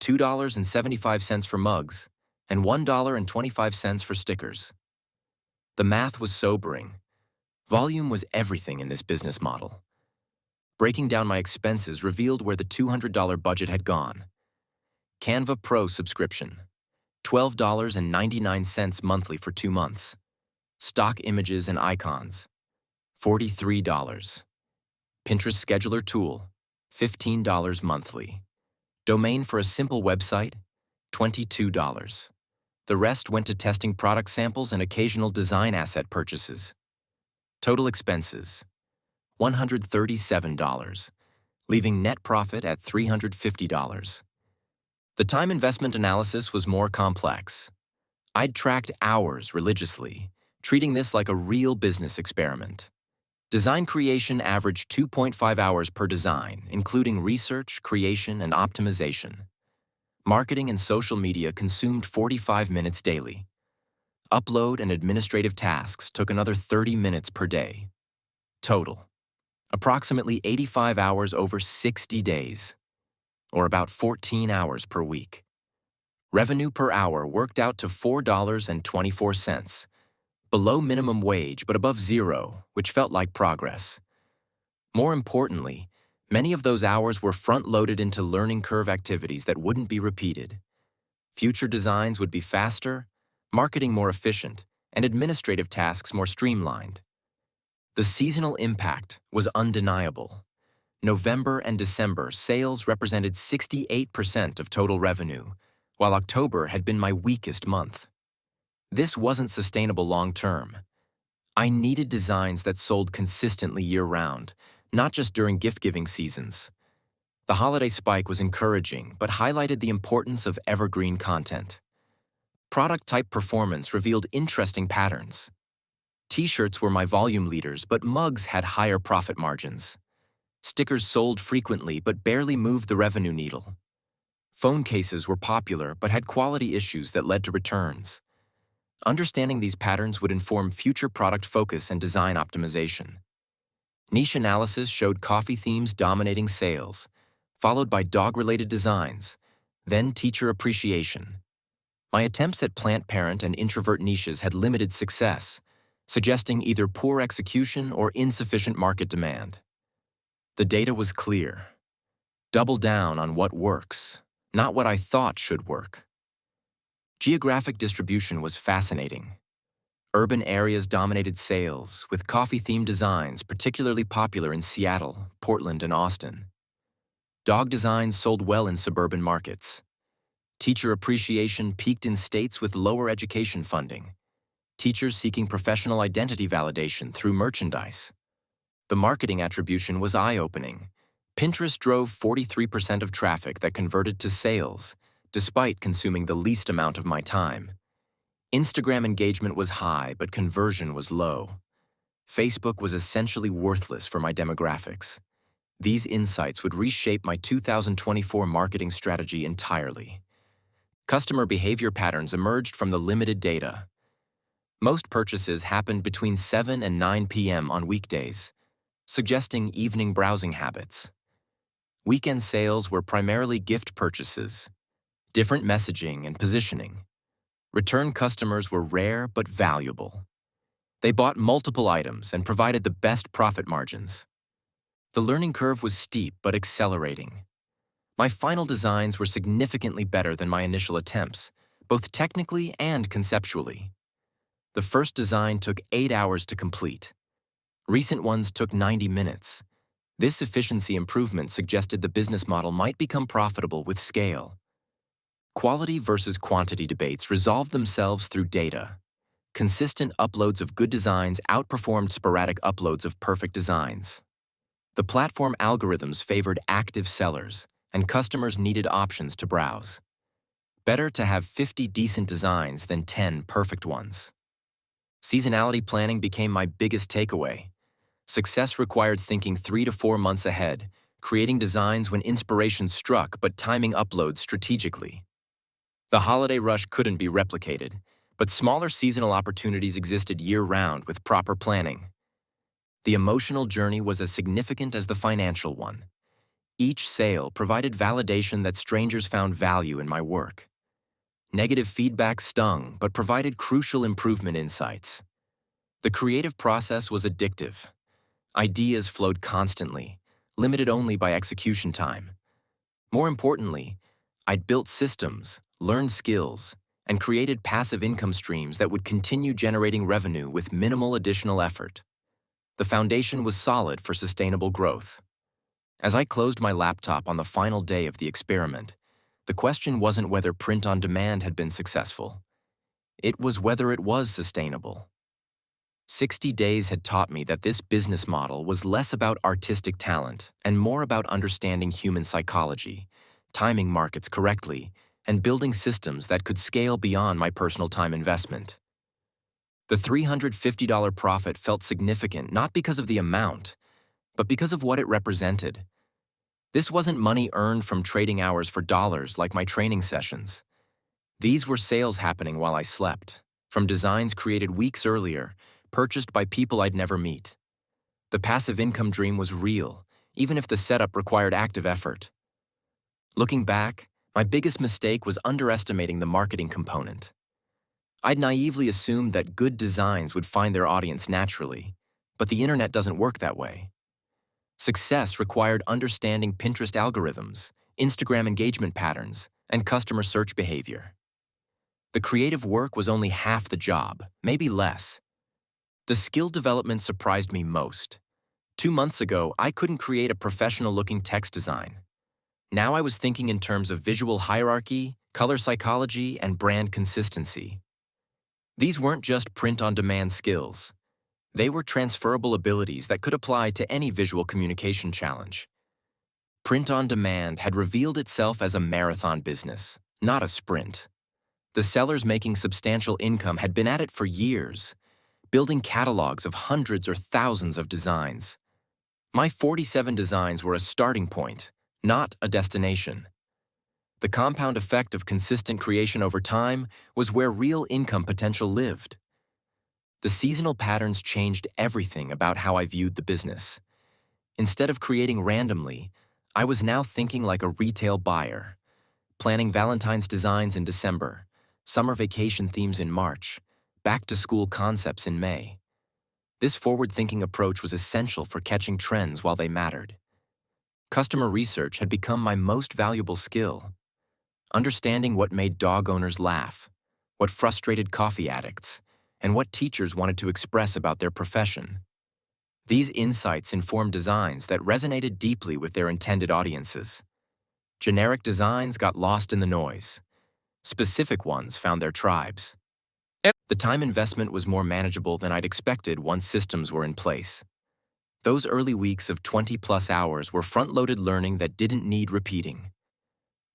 Speaker 1: $2.75 for mugs, and $1.25 for stickers. The math was sobering. Volume was everything in this business model. Breaking down my expenses revealed where the $200 budget had gone. Canva Pro subscription, $12.99 monthly for 2 months. Stock images and icons, $43. Pinterest scheduler tool, $15 monthly. Domain for a simple website, $22. The rest went to testing product samples and occasional design asset purchases. Total expenses, $137, leaving net profit at $350. The time investment analysis was more complex. I'd tracked hours religiously, treating this like a real business experiment. Design creation averaged 2.5 hours per design, including research, creation, and optimization. Marketing and social media consumed 45 minutes daily. Upload and administrative tasks took another 30 minutes per day. Total, approximately 85 hours over 60 days, or about 14 hours per week. Revenue per hour worked out to $4.24, below minimum wage but above zero, which felt like progress. More importantly, many of those hours were front-loaded into learning curve activities that wouldn't be repeated. Future designs would be faster, marketing more efficient, and administrative tasks more streamlined. The seasonal impact was undeniable. November and December sales represented 68% of total revenue, while October had been my weakest month. This wasn't sustainable long-term. I needed designs that sold consistently year-round, not just during gift-giving seasons. The holiday spike was encouraging, but highlighted the importance of evergreen content. Product-type performance revealed interesting patterns. T-shirts were my volume leaders, but mugs had higher profit margins. Stickers sold frequently, but barely moved the revenue needle. Phone cases were popular, but had quality issues that led to returns. Understanding these patterns would inform future product focus and design optimization. Niche analysis showed coffee themes dominating sales, followed by dog-related designs, then teacher appreciation. My attempts at plant parent and introvert niches had limited success, suggesting either poor execution or insufficient market demand. The data was clear. Double down on what works, not what I thought should work. Geographic distribution was fascinating. Urban areas dominated sales, with coffee-themed designs particularly popular in Seattle, Portland, and Austin. Dog designs sold well in suburban markets. Teacher appreciation peaked in states with lower education funding. Teachers seeking professional identity validation through merchandise. The marketing attribution was eye-opening. Pinterest drove 43% of traffic that converted to sales, despite consuming the least amount of my time. Instagram engagement was high, but conversion was low. Facebook was essentially worthless for my demographics. These insights would reshape my 2024 marketing strategy entirely. Customer behavior patterns emerged from the limited data. Most purchases happened between 7 and 9 p.m. on weekdays, suggesting evening browsing habits. Weekend sales were primarily gift purchases, different messaging and positioning. Return customers were rare but valuable. They bought multiple items and provided the best profit margins. The learning curve was steep but accelerating. My final designs were significantly better than my initial attempts, both technically and conceptually. The first design took 8 hours to complete. Recent ones took 90 minutes. This efficiency improvement suggested the business model might become profitable with scale. Quality versus quantity debates resolved themselves through data. Consistent uploads of good designs outperformed sporadic uploads of perfect designs. The platform algorithms favored active sellers, and customers needed options to browse. Better to have 50 decent designs than 10 perfect ones. Seasonality planning became my biggest takeaway. Success required thinking 3 to 4 months ahead, creating designs when inspiration struck but timing uploads strategically. The holiday rush couldn't be replicated, but smaller seasonal opportunities existed year-round with proper planning. The emotional journey was as significant as the financial one. Each sale provided validation that strangers found value in my work. Negative feedback stung, but provided crucial improvement insights. The creative process was addictive. Ideas flowed constantly, limited only by execution time. More importantly, I'd built systems, learned skills, and created passive income streams that would continue generating revenue with minimal additional effort. The foundation was solid for sustainable growth. As I closed my laptop on the final day of the experiment, the question wasn't whether print on demand had been successful. It was whether it was sustainable. 60 days had taught me that this business model was less about artistic talent and more about understanding human psychology, timing markets correctly, and building systems that could scale beyond my personal time investment. The $350 profit felt significant not because of the amount, but because of what it represented. This wasn't money earned from trading hours for dollars like my training sessions. These were sales happening while I slept, from designs created weeks earlier, purchased by people I'd never meet. The passive income dream was real, even if the setup required active effort. Looking back, my biggest mistake was underestimating the marketing component. I'd naively assumed that good designs would find their audience naturally, but the internet doesn't work that way. Success required understanding Pinterest algorithms, Instagram engagement patterns, and customer search behavior. The creative work was only half the job, maybe less. The skill development surprised me most. 2 months ago, I couldn't create a professional-looking text design. Now I was thinking in terms of visual hierarchy, color psychology, and brand consistency. These weren't just print-on-demand skills. They were transferable abilities that could apply to any visual communication challenge. Print-on-demand had revealed itself as a marathon business, not a sprint. The sellers making substantial income had been at it for years, building catalogs of hundreds or thousands of designs. My 47 designs were a starting point, not a destination. The compound effect of consistent creation over time was where real income potential lived. The seasonal patterns changed everything about how I viewed the business. Instead of creating randomly, I was now thinking like a retail buyer, planning Valentine's designs in December, summer vacation themes in March, back-to-school concepts in May. This forward-thinking approach was essential for catching trends while they mattered. Customer research had become my most valuable skill. Understanding what made dog owners laugh, what frustrated coffee addicts, and what teachers wanted to express about their profession. These insights informed designs that resonated deeply with their intended audiences. Generic designs got lost in the noise. Specific ones found their tribes. The time investment was more manageable than I'd expected once systems were in place. Those early weeks of 20-plus hours were front-loaded learning that didn't need repeating.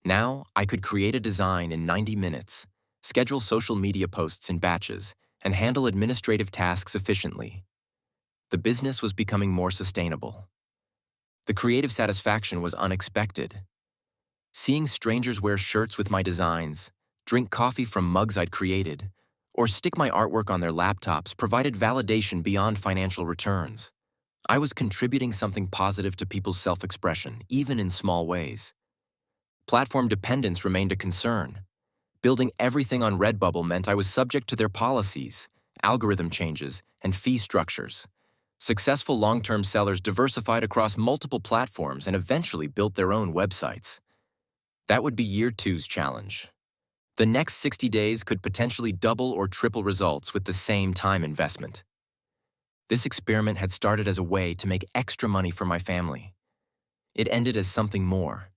Speaker 1: Now, I could create a design in 90 minutes, schedule social media posts in batches, and handle administrative tasks efficiently. The business was becoming more sustainable. The creative satisfaction was unexpected. Seeing strangers wear shirts with my designs, drink coffee from mugs I'd created, or stick my artwork on their laptops provided validation beyond financial returns. I was contributing something positive to people's self-expression, even in small ways. Platform dependence remained a concern. Building everything on Redbubble meant I was subject to their policies, algorithm changes, and fee structures. Successful long-term sellers diversified across multiple platforms and eventually built their own websites. That would be year two's challenge. The next 60 days could potentially double or triple results with the same time investment. This experiment had started as a way to make extra money for my family. It ended as something more.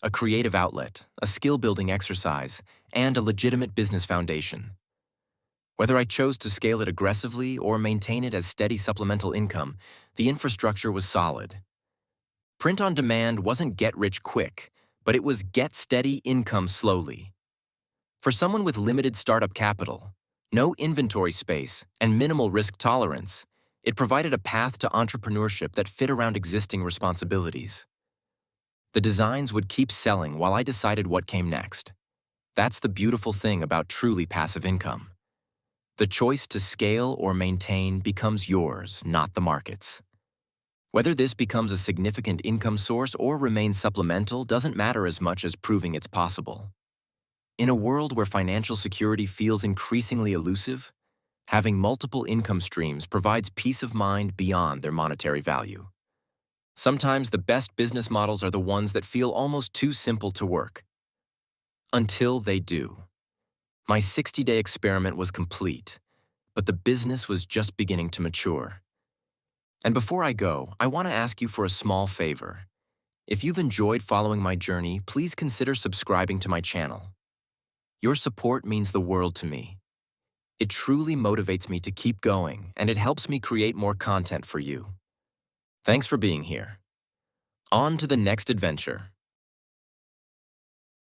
Speaker 1: A creative outlet, a skill-building exercise, and a legitimate business foundation. Whether I chose to scale it aggressively or maintain it as steady supplemental income, the infrastructure was solid. Print on demand wasn't get rich quick, but it was get steady income slowly. For someone with limited startup capital, no inventory space, and minimal risk tolerance, it provided a path to entrepreneurship that fit around existing responsibilities. The designs would keep selling while I decided what came next. That's the beautiful thing about truly passive income. The choice to scale or maintain becomes yours, not the market's. Whether this becomes a significant income source or remains supplemental doesn't matter as much as proving it's possible. In a world where financial security feels increasingly elusive, having multiple income streams provides peace of mind beyond their monetary value. Sometimes the best business models are the ones that feel almost too simple to work. Until they do. My 60-day experiment was complete, but the business was just beginning to mature. And before I go, I want to ask you for a small favor. If you've enjoyed following my journey, please consider subscribing to my channel. Your support means the world to me. It truly motivates me to keep going, and it helps me create more content for you. Thanks for being here. On to the next adventure.